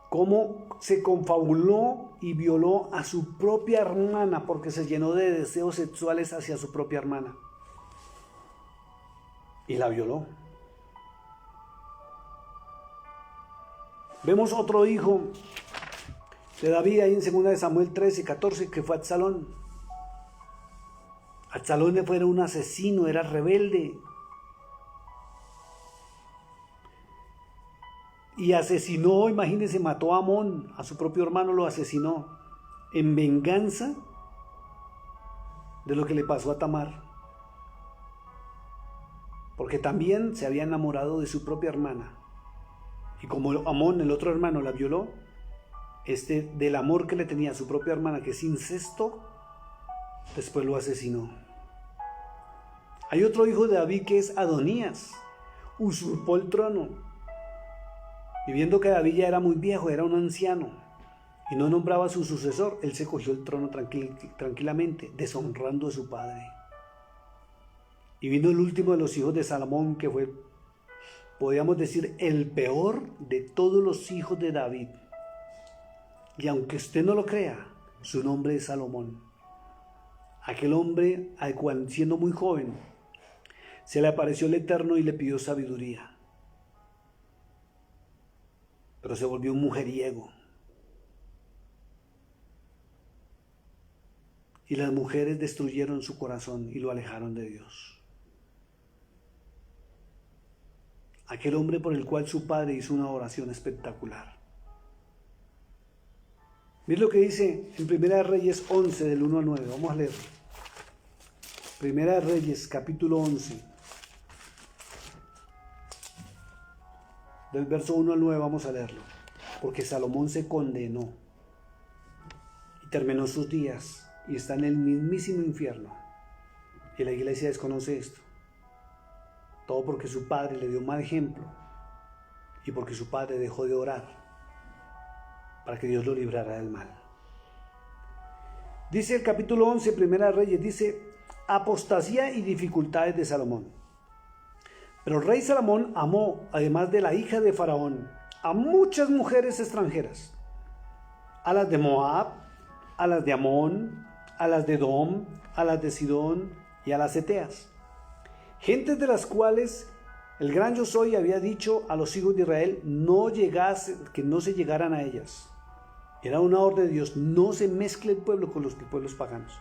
Cómo se confabuló y violó a su propia hermana porque se llenó de deseos sexuales hacia su propia hermana. Y la violó. Vemos otro hijo de David ahí en 2 Samuel 13, 14, que fue Absalón. Absalón era un asesino, era rebelde. Y asesinó, imagínense, mató a Amón, a su propio hermano lo asesinó, en venganza de lo que le pasó a Tamar. Porque también se había enamorado de su propia hermana. Y como Amón, el otro hermano, la violó, del amor que le tenía a su propia hermana, que es incesto, después lo asesinó. Hay otro hijo de David que es Adonías, usurpó el trono. Y viendo que David ya era muy viejo, era un anciano, y no nombraba a su sucesor, él se cogió el trono tranquilamente, deshonrando a su padre. Y vino el último de los hijos de Salomón, que fue, podríamos decir, el peor de todos los hijos de David. Y aunque usted no lo crea, su nombre es Salomón. Aquel hombre al cual, siendo muy joven, se le apareció el Eterno y le pidió sabiduría. Pero se volvió un mujeriego. y las mujeres destruyeron su corazón y lo alejaron de Dios. Aquel hombre por el cual su padre hizo una oración espectacular. Mira lo que dice en Primera de Reyes 11, del 1 al 9. Vamos a leer. Primera de Reyes, capítulo 11. Del verso 1 al 9 vamos a leerlo. Porque Salomón se condenó y terminó sus días y está en el mismísimo infierno. Y la iglesia desconoce esto. Todo porque su padre le dio un mal ejemplo y porque su padre dejó de orar para que Dios lo librara del mal. Dice el capítulo 11, Primera de Reyes, dice: apostasía y dificultades de Salomón. Pero el rey Salomón amó, además de la hija de Faraón, a muchas mujeres extranjeras, a las de Moab, a las de Amón, a las de Edom, a las de Sidón y a las eteas, gentes de las cuales el gran yo soy había dicho a los hijos de Israel que no se llegaran a ellas. Era una orden de Dios: no se mezcle el pueblo con los pueblos paganos,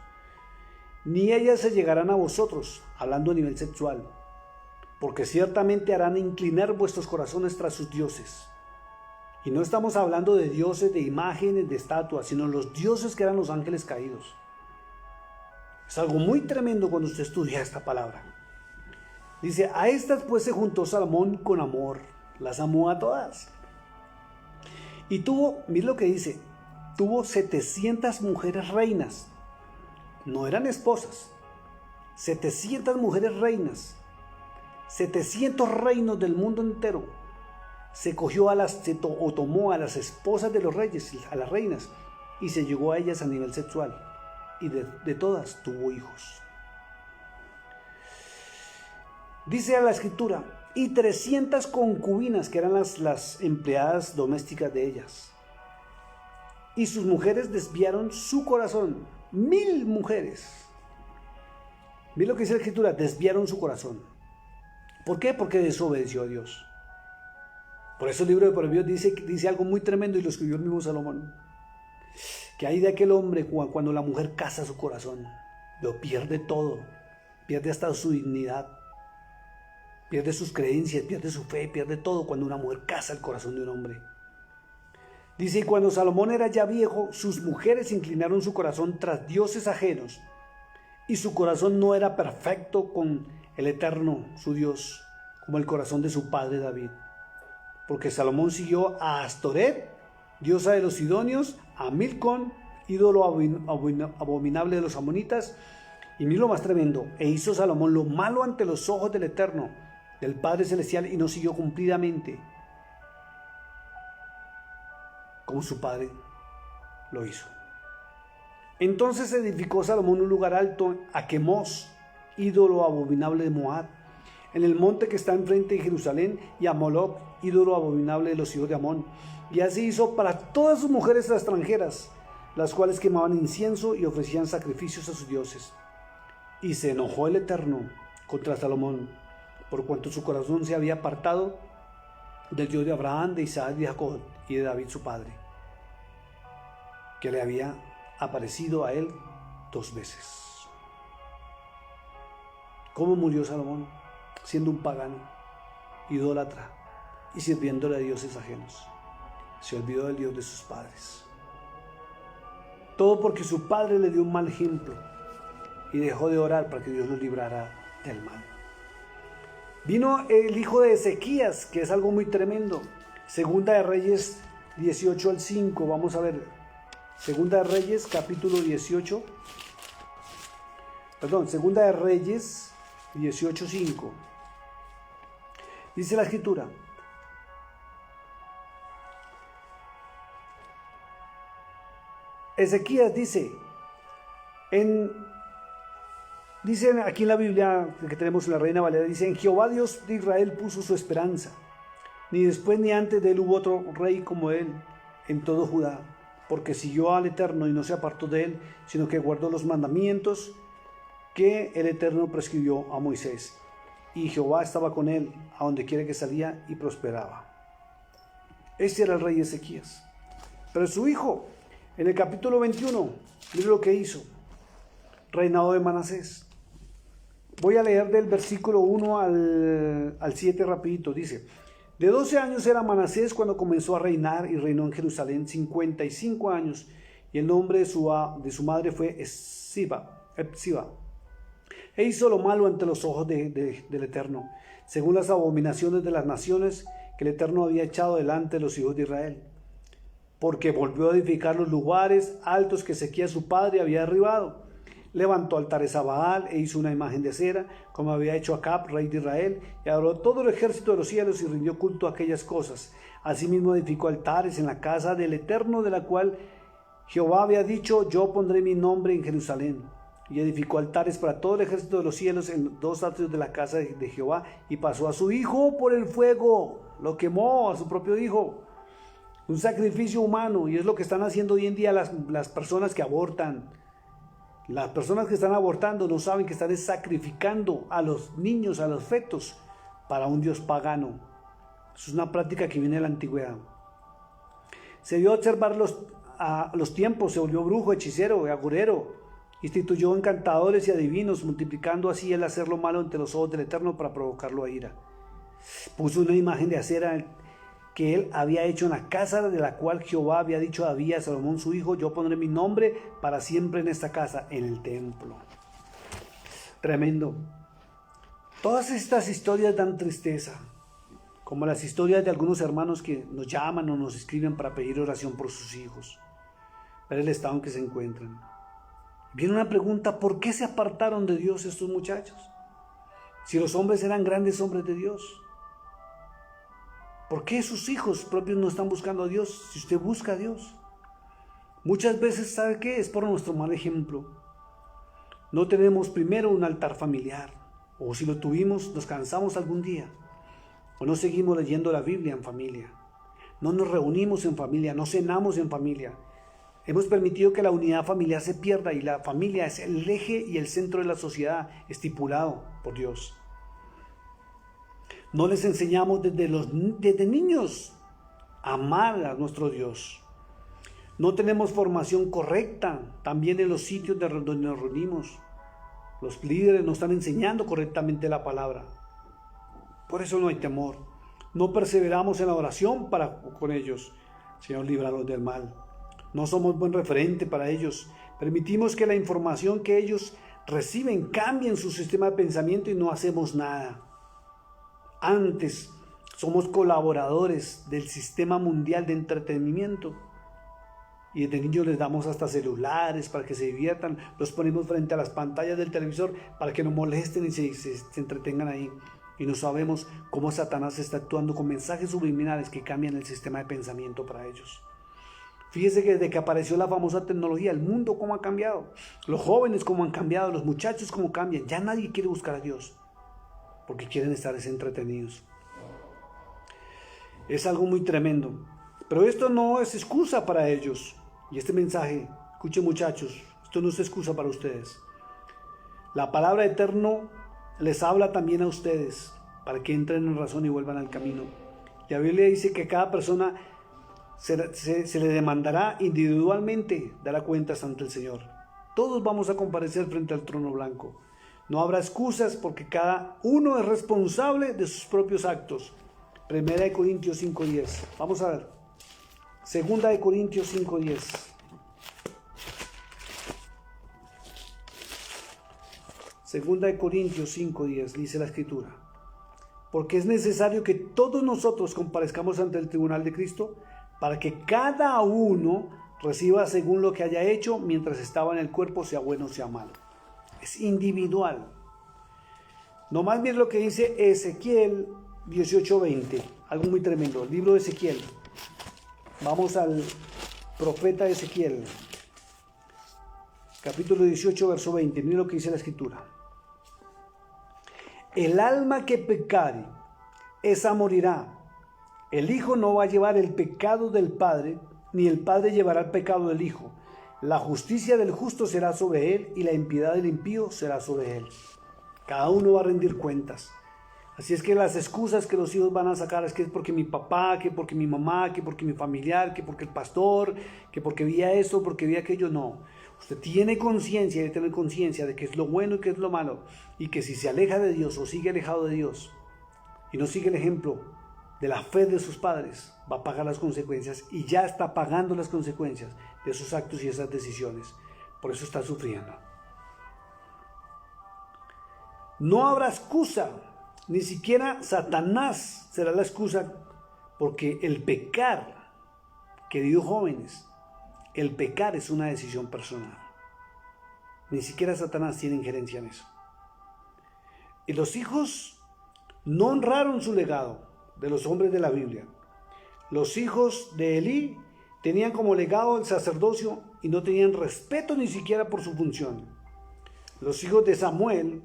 ni ellas se llegarán a vosotros, hablando a nivel sexual, porque ciertamente harán inclinar vuestros corazones tras sus dioses. Y no estamos hablando de dioses, de imágenes, de estatuas, sino los dioses que eran los ángeles caídos. Es algo muy tremendo cuando usted estudia esta palabra. Dice: a estas pues se juntó Salomón con amor, las amó a todas. Y tuvo, mira lo que dice, tuvo 700 mujeres reinas. No eran esposas. 700 mujeres reinas. 700 reinos del mundo entero. Se cogió o tomó a las esposas de los reyes, a las reinas, y se llegó a ellas a nivel sexual. Y de todas tuvo hijos. Dice a la escritura: y 300 concubinas, que eran las empleadas domésticas de ellas. Y sus mujeres desviaron su corazón. 1000 mujeres. Mira lo que dice la escritura: desviaron su corazón. ¿Por qué? Porque desobedeció a Dios. Por eso el libro de Proverbios dice algo muy tremendo, y lo escribió el mismo Salomón: que hay de aquel hombre cuando la mujer casa su corazón, lo pierde todo, pierde hasta su dignidad, pierde sus creencias, pierde su fe, pierde todo cuando una mujer casa el corazón de un hombre. Dice: y cuando Salomón era ya viejo, sus mujeres inclinaron su corazón tras dioses ajenos, y su corazón no era perfecto con el Eterno, su Dios, como el corazón de su padre David. Porque Salomón siguió a Astoret, diosa de los sidonios, a Milcom, ídolo abominable de los amonitas, y mira lo más tremendo: e hizo Salomón lo malo ante los ojos del Eterno, del Padre Celestial, y no siguió cumplidamente como su padre lo hizo. Entonces edificó Salomón un lugar alto a Quemos, ídolo abominable de Moab, en el monte que está enfrente de Jerusalén, y a Moloc, ídolo abominable de los hijos de Amón. Y así hizo para todas sus mujeres extranjeras, las cuales quemaban incienso y ofrecían sacrificios a sus dioses. Y se enojó el Eterno contra Salomón, por cuanto su corazón se había apartado del Dios de Abraham, de Isaac, de Jacob y de David su padre, que le había aparecido a él 2 veces. ¿Cómo murió Salomón? Siendo un pagano, idólatra y sirviéndole a dioses ajenos. Se olvidó del Dios de sus padres. Todo porque su padre le dio un mal ejemplo y dejó de orar para que Dios lo librara del mal. Vino el hijo de Ezequías, que es algo muy tremendo. Segunda de Reyes 18 al 5, vamos a ver. Segunda de Reyes, capítulo 18. Segunda de Reyes 18, 5. Dice la escritura: Ezequías dice aquí en la Biblia que tenemos en la Reina Valera, dice: en Jehová Dios de Israel puso su esperanza, ni después ni antes de él hubo otro rey como él en todo Judá, porque siguió al Eterno y no se apartó de él, sino que guardó los mandamientos que el Eterno prescribió a Moisés. Y Jehová estaba con él a donde quiera que salía, y prosperaba. Este era el rey Ezequías. Pero su hijo, en el capítulo 21, mire lo que hizo. reinado de Manasés. Voy a leer del versículo 1 al 7 rapidito. Dice: de 12 años era Manasés cuando comenzó a reinar, y reinó en Jerusalén 55 años, y el nombre de su madre fue Epsiba. E hizo lo malo ante los ojos del Eterno, según las abominaciones de las naciones que el Eterno había echado delante de los hijos de Israel, porque volvió a edificar los lugares altos que Ezequías su padre había derribado. Levantó altares a Baal e hizo una imagen de cera, como había hecho Acab, rey de Israel, y adoró todo el ejército de los cielos y rindió culto a aquellas cosas. Asimismo edificó altares en la casa del Eterno, de la cual Jehová había dicho: yo pondré mi nombre en Jerusalén. Y edificó altares para todo el ejército de los cielos en los 2 atrios de la casa de Jehová, y pasó a su hijo por el fuego, lo quemó a su propio hijo. Un sacrificio humano, y es lo que están haciendo hoy en día las personas que abortan. Las personas que están abortando no saben que están sacrificando a los niños, a los fetos, para un dios pagano. Es una práctica que viene de la antigüedad. Se dio a observar los tiempos, se volvió brujo, hechicero, agorero. Instituyó encantadores y adivinos, multiplicando así el hacer lo malo ante los ojos del Eterno para provocarlo a ira. Puso una imagen de acera que él había hecho en la casa, de la cual Jehová había dicho a David, a Salomón su hijo: yo pondré mi nombre para siempre en esta casa, en el templo. Tremendo. Todas estas historias dan tristeza, como las historias de algunos hermanos que nos llaman o nos escriben para pedir oración por sus hijos, ver el estado en que se encuentran. Viene una pregunta: ¿por qué se apartaron de Dios estos muchachos? Si los hombres eran grandes hombres de Dios, ¿por qué sus hijos propios no están buscando a Dios si usted busca a Dios? Muchas veces, ¿sabe qué? Es por nuestro mal ejemplo. No tenemos primero un altar familiar, o si lo tuvimos, nos cansamos algún día, o no seguimos leyendo la Biblia en familia, no nos reunimos en familia, no cenamos en familia. Hemos permitido que la unidad familiar se pierda, y la familia es el eje y el centro de la sociedad estipulado por Dios. No les enseñamos desde niños a amar a nuestro Dios. No tenemos formación correcta también en los sitios donde nos reunimos. Los líderes no están enseñando correctamente la palabra. Por eso no hay temor. No perseveramos en la oración con ellos. Señor, líbralos del mal. No somos buen referente para ellos. Permitimos que la información que ellos reciben cambie en su sistema de pensamiento y no hacemos nada. Antes, somos colaboradores del sistema mundial de entretenimiento, y desde niños les damos hasta celulares para que se diviertan, los ponemos frente a las pantallas del televisor para que no molesten y se entretengan ahí, y no sabemos cómo Satanás está actuando con mensajes subliminales que cambian el sistema de pensamiento para ellos. Fíjese que desde que apareció la famosa tecnología, el mundo cómo ha cambiado, los jóvenes cómo han cambiado, los muchachos cómo cambian. Ya nadie quiere buscar a Dios, porque quieren estar entretenidos. Es algo muy tremendo. Pero esto no es excusa para ellos. Y este mensaje, escuchen muchachos, esto no es excusa para ustedes. La palabra eterno les habla también a ustedes, para que entren en razón y vuelvan al camino. La Biblia dice que cada persona se le demandará individualmente, dará cuentas ante el Señor. Todos vamos a comparecer frente al trono blanco. No habrá excusas, porque cada uno es responsable de sus propios actos. 1 Corintios 5:10. Vamos a ver. 2 Corintios 5:10. 2 Corintios 5:10 dice la Escritura: porque es necesario que todos nosotros comparezcamos ante el tribunal de Cristo, para que cada uno reciba según lo que haya hecho mientras estaba en el cuerpo, sea bueno o sea malo. Es individual. No más bien lo que dice Ezequiel 18:20, algo muy tremendo, el libro de Ezequiel. Vamos al profeta Ezequiel, capítulo 18, verso 20. Miren lo que dice la Escritura: el alma que pecare, esa morirá. El Hijo no va a llevar el pecado del Padre, ni el Padre llevará el pecado del Hijo. La justicia del justo será sobre él, y la impiedad del impío será sobre él. Cada uno va a rendir cuentas. Así es que las excusas que los hijos van a sacar es que es porque mi papá, que porque mi mamá, que porque mi familiar, que porque el pastor, que porque vi esto, porque vi aquello, no. Usted tiene conciencia, debe tener conciencia de qué es lo bueno y qué es lo malo, y que si se aleja de Dios o sigue alejado de Dios y no sigue el ejemplo de la fe de sus padres, va a pagar las consecuencias y ya está pagando las consecuencias de esos actos y esas decisiones. Por eso está sufriendo. No habrá excusa, ni siquiera Satanás será la excusa, porque el pecar, queridos jóvenes, el pecar es una decisión personal. Ni siquiera Satanás tiene injerencia en eso. Y los hijos no honraron su legado de los hombres de la Biblia. Los hijos de Elí tenían como legado el sacerdocio y no tenían respeto ni siquiera por su función. Los hijos de Samuel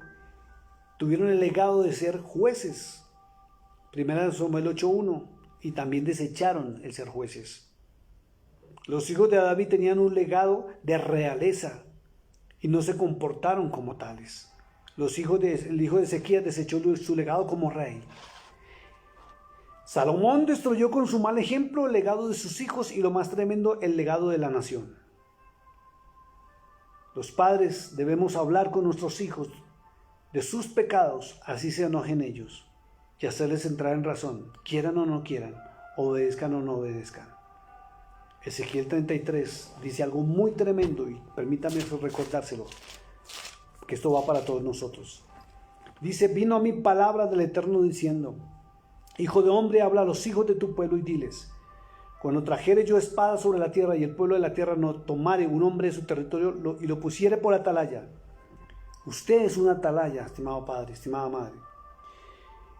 tuvieron el legado de ser jueces. Primera de Samuel 8:1, y también desecharon el ser jueces. Los hijos de David tenían un legado de realeza y no se comportaron como tales. El hijo de Ezequías desechó su legado como rey. Salomón destruyó con su mal ejemplo el legado de sus hijos y, lo más tremendo, el legado de la nación. Los padres debemos hablar con nuestros hijos de sus pecados, así se enojen ellos, y hacerles entrar en razón, quieran o no quieran, obedezcan o no obedezcan. Ezequiel 33 dice algo muy tremendo, y permítame recordárselo, que esto va para todos nosotros. Dice: vino a mí palabra del Eterno diciendo: hijo de hombre, habla a los hijos de tu pueblo y diles: cuando trajere yo espada sobre la tierra y el pueblo de la tierra no tomare un hombre de su territorio y lo pusiere por atalaya. Usted es una atalaya, estimado padre, estimada madre.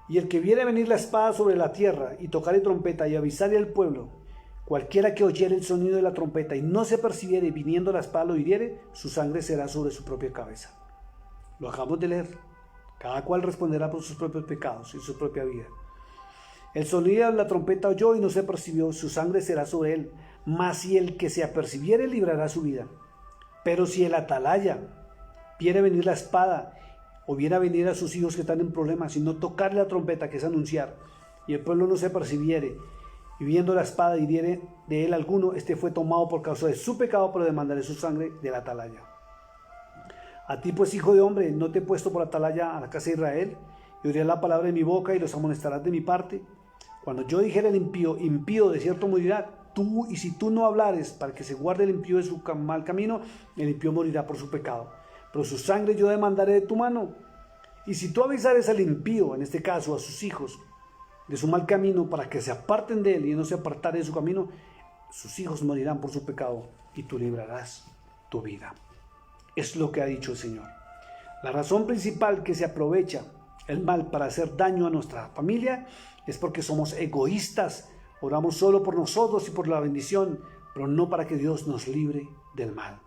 Y el que viere venir la espada sobre la tierra y tocare trompeta y avisare al pueblo, cualquiera que oyere el sonido de la trompeta y no se percibiere, viniendo la espada lo hiriere, su sangre será sobre su propia cabeza. Lo acabamos de leer. Cada cual responderá por sus propios pecados y su propia vida. El sonido de la trompeta oyó y no se percibió, su sangre será sobre él. Mas si el que se apercibiere librará su vida. Pero si el atalaya viere venir la espada, o viera venir a sus hijos que están en problemas, y no tocarle la trompeta, que es anunciar, y el pueblo no se percibiere, y viendo la espada hiriere de él alguno, este fue tomado por causa de su pecado, pero demandaré su sangre del atalaya. A ti pues, hijo de hombre, no te he puesto por atalaya a la casa de Israel, y oiré la palabra de mi boca y los amonestarás de mi parte. Cuando yo dijera al impío de cierto morirá, y si tú no hablares para que se guarde el impío de su mal camino, el impío morirá por su pecado. Pero su sangre yo demandaré de tu mano. Y si tú avisares al impío, en este caso a sus hijos, de su mal camino, para que se aparten de él y no se apartare de su camino, sus hijos morirán por su pecado y tú librarás tu vida. Es lo que ha dicho el Señor. La razón principal que se aprovecha el mal para hacer daño a nuestra familia es porque somos egoístas, oramos solo por nosotros y por la bendición, pero no para que Dios nos libre del mal.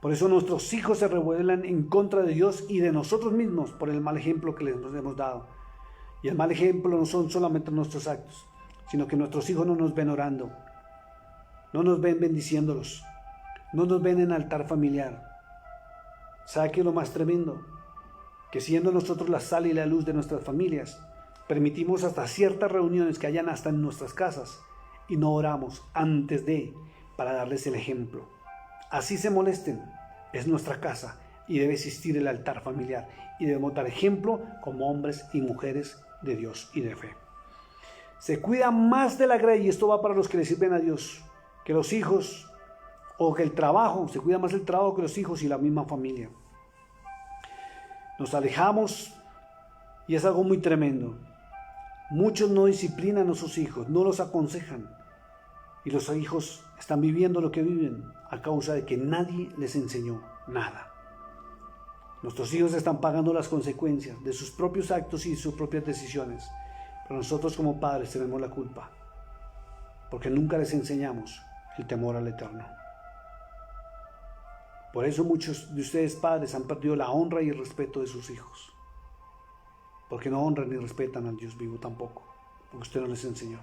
Por eso nuestros hijos se rebelan en contra de Dios y de nosotros mismos por el mal ejemplo que les hemos dado. Y el mal ejemplo no son solamente nuestros actos, sino que nuestros hijos no nos ven orando, no nos ven bendiciéndolos, no nos ven en altar familiar. ¿Sabe qué es lo más tremendo? Que siendo nosotros la sal y la luz de nuestras familias, permitimos hasta ciertas reuniones que hayan hasta en nuestras casas y no oramos antes de, para darles el ejemplo. Así se molesten, es nuestra casa y debe existir el altar familiar y debemos dar ejemplo como hombres y mujeres de Dios y de fe. Se cuida más de la grey, y esto va para los que le sirven a Dios, que los hijos o que el trabajo, se cuida más el trabajo que los hijos y la misma familia. Nos alejamos y es algo muy tremendo. Muchos no disciplinan a sus hijos, no los aconsejan. Y los hijos están viviendo lo que viven a causa de que nadie les enseñó nada. Nuestros hijos están pagando las consecuencias de sus propios actos y sus propias decisiones. Pero nosotros como padres tenemos la culpa, porque nunca les enseñamos el temor al Eterno. Por eso muchos de ustedes padres han perdido la honra y el respeto de sus hijos. Porque no honran ni respetan al Dios vivo tampoco, porque usted no les enseñó.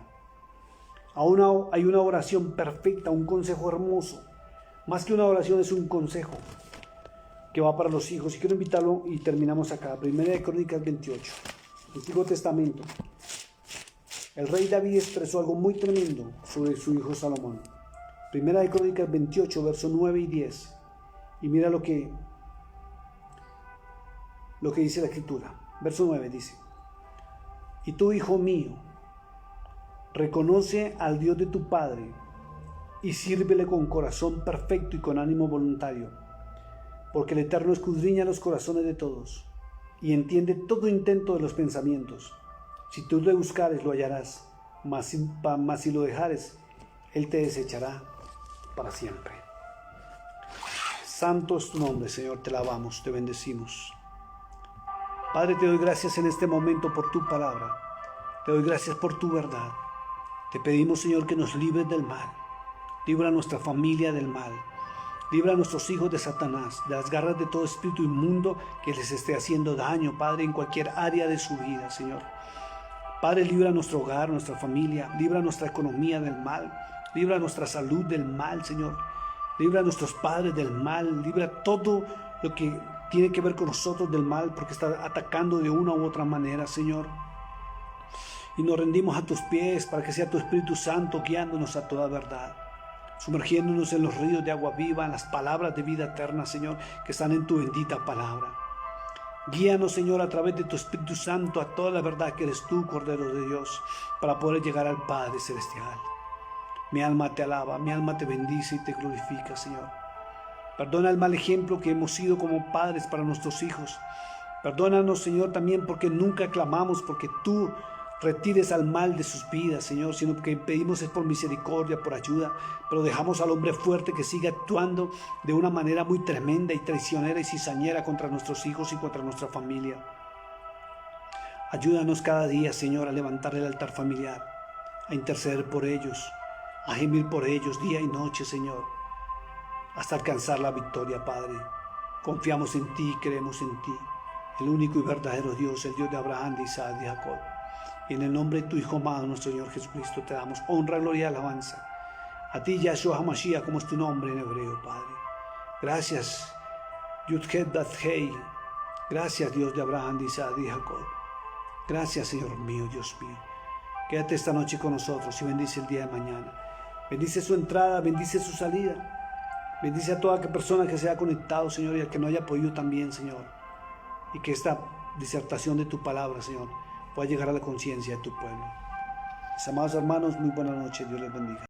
Aún hay una oración perfecta, un consejo hermoso. Más que una oración es un consejo que va para los hijos. Y quiero invitarlo y terminamos acá. Primera de Crónicas 28, Antiguo Testamento. El rey David expresó algo muy tremendo sobre su hijo Salomón. Primera de Crónicas 28, versos 9 y 10. Y mira lo que dice la Escritura. Verso 9 dice: y tú, hijo mío, reconoce al Dios de tu Padre y sírvele con corazón perfecto y con ánimo voluntario, porque el Eterno escudriña los corazones de todos y entiende todo intento de los pensamientos. Si tú le buscares, lo hallarás, mas si lo dejares, Él te desechará para siempre. Santo es tu nombre, Señor, te alabamos, te bendecimos. Padre, te doy gracias en este momento por tu palabra. Te doy gracias por tu verdad. Te pedimos, Señor, que nos libres del mal. Libra a nuestra familia del mal. Libra a nuestros hijos de Satanás, de las garras de todo espíritu inmundo que les esté haciendo daño, Padre, en cualquier área de su vida, Señor. Padre, libra nuestro hogar, nuestra familia. Libra nuestra economía del mal. Libra nuestra salud del mal, Señor. Libra a nuestros padres del mal. Libra todo lo que tiene que ver con nosotros del mal, porque está atacando de una u otra manera, Señor. Y nos rendimos a tus pies para que sea tu Espíritu Santo guiándonos a toda verdad, sumergiéndonos en los ríos de agua viva, en las palabras de vida eterna, Señor, que están en tu bendita palabra. Guíanos, Señor, a través de tu Espíritu Santo a toda la verdad que eres tú, Cordero de Dios, para poder llegar al Padre Celestial. Mi alma te alaba, mi alma te bendice y te glorifica, Señor. Perdona el mal ejemplo que hemos sido como padres para nuestros hijos. Perdónanos, Señor, también porque nunca clamamos porque tú retires al mal de sus vidas, Señor, sino que pedimos es por misericordia, por ayuda, pero dejamos al hombre fuerte que sigue actuando de una manera muy tremenda y traicionera y cizañera contra nuestros hijos y contra nuestra familia. Ayúdanos cada día, Señor, a levantar el altar familiar, a interceder por ellos, a gemir por ellos día y noche, Señor, hasta alcanzar la victoria, Padre. Confiamos en ti, creemos en ti, el único y verdadero Dios, el Dios de Abraham, de Isaac y de Jacob. Y en el nombre de tu Hijo amado, nuestro Señor Jesucristo, te damos honra, gloria y alabanza. A ti, Yahshua HaMashiach, como es tu nombre en hebreo, Padre. Gracias, Yud-Het Dat-Hei. Gracias, Dios de Abraham, de Isaac y de Jacob. Gracias, Señor mío, Dios mío. Quédate esta noche con nosotros y bendice el día de mañana. Bendice su entrada, bendice su salida. Bendice a toda persona que se haya conectado, Señor, y al que no haya podido también, Señor. Y que esta disertación de tu palabra, Señor, pueda llegar a la conciencia de tu pueblo. Mis amados hermanos, muy buenas noches. Dios les bendiga.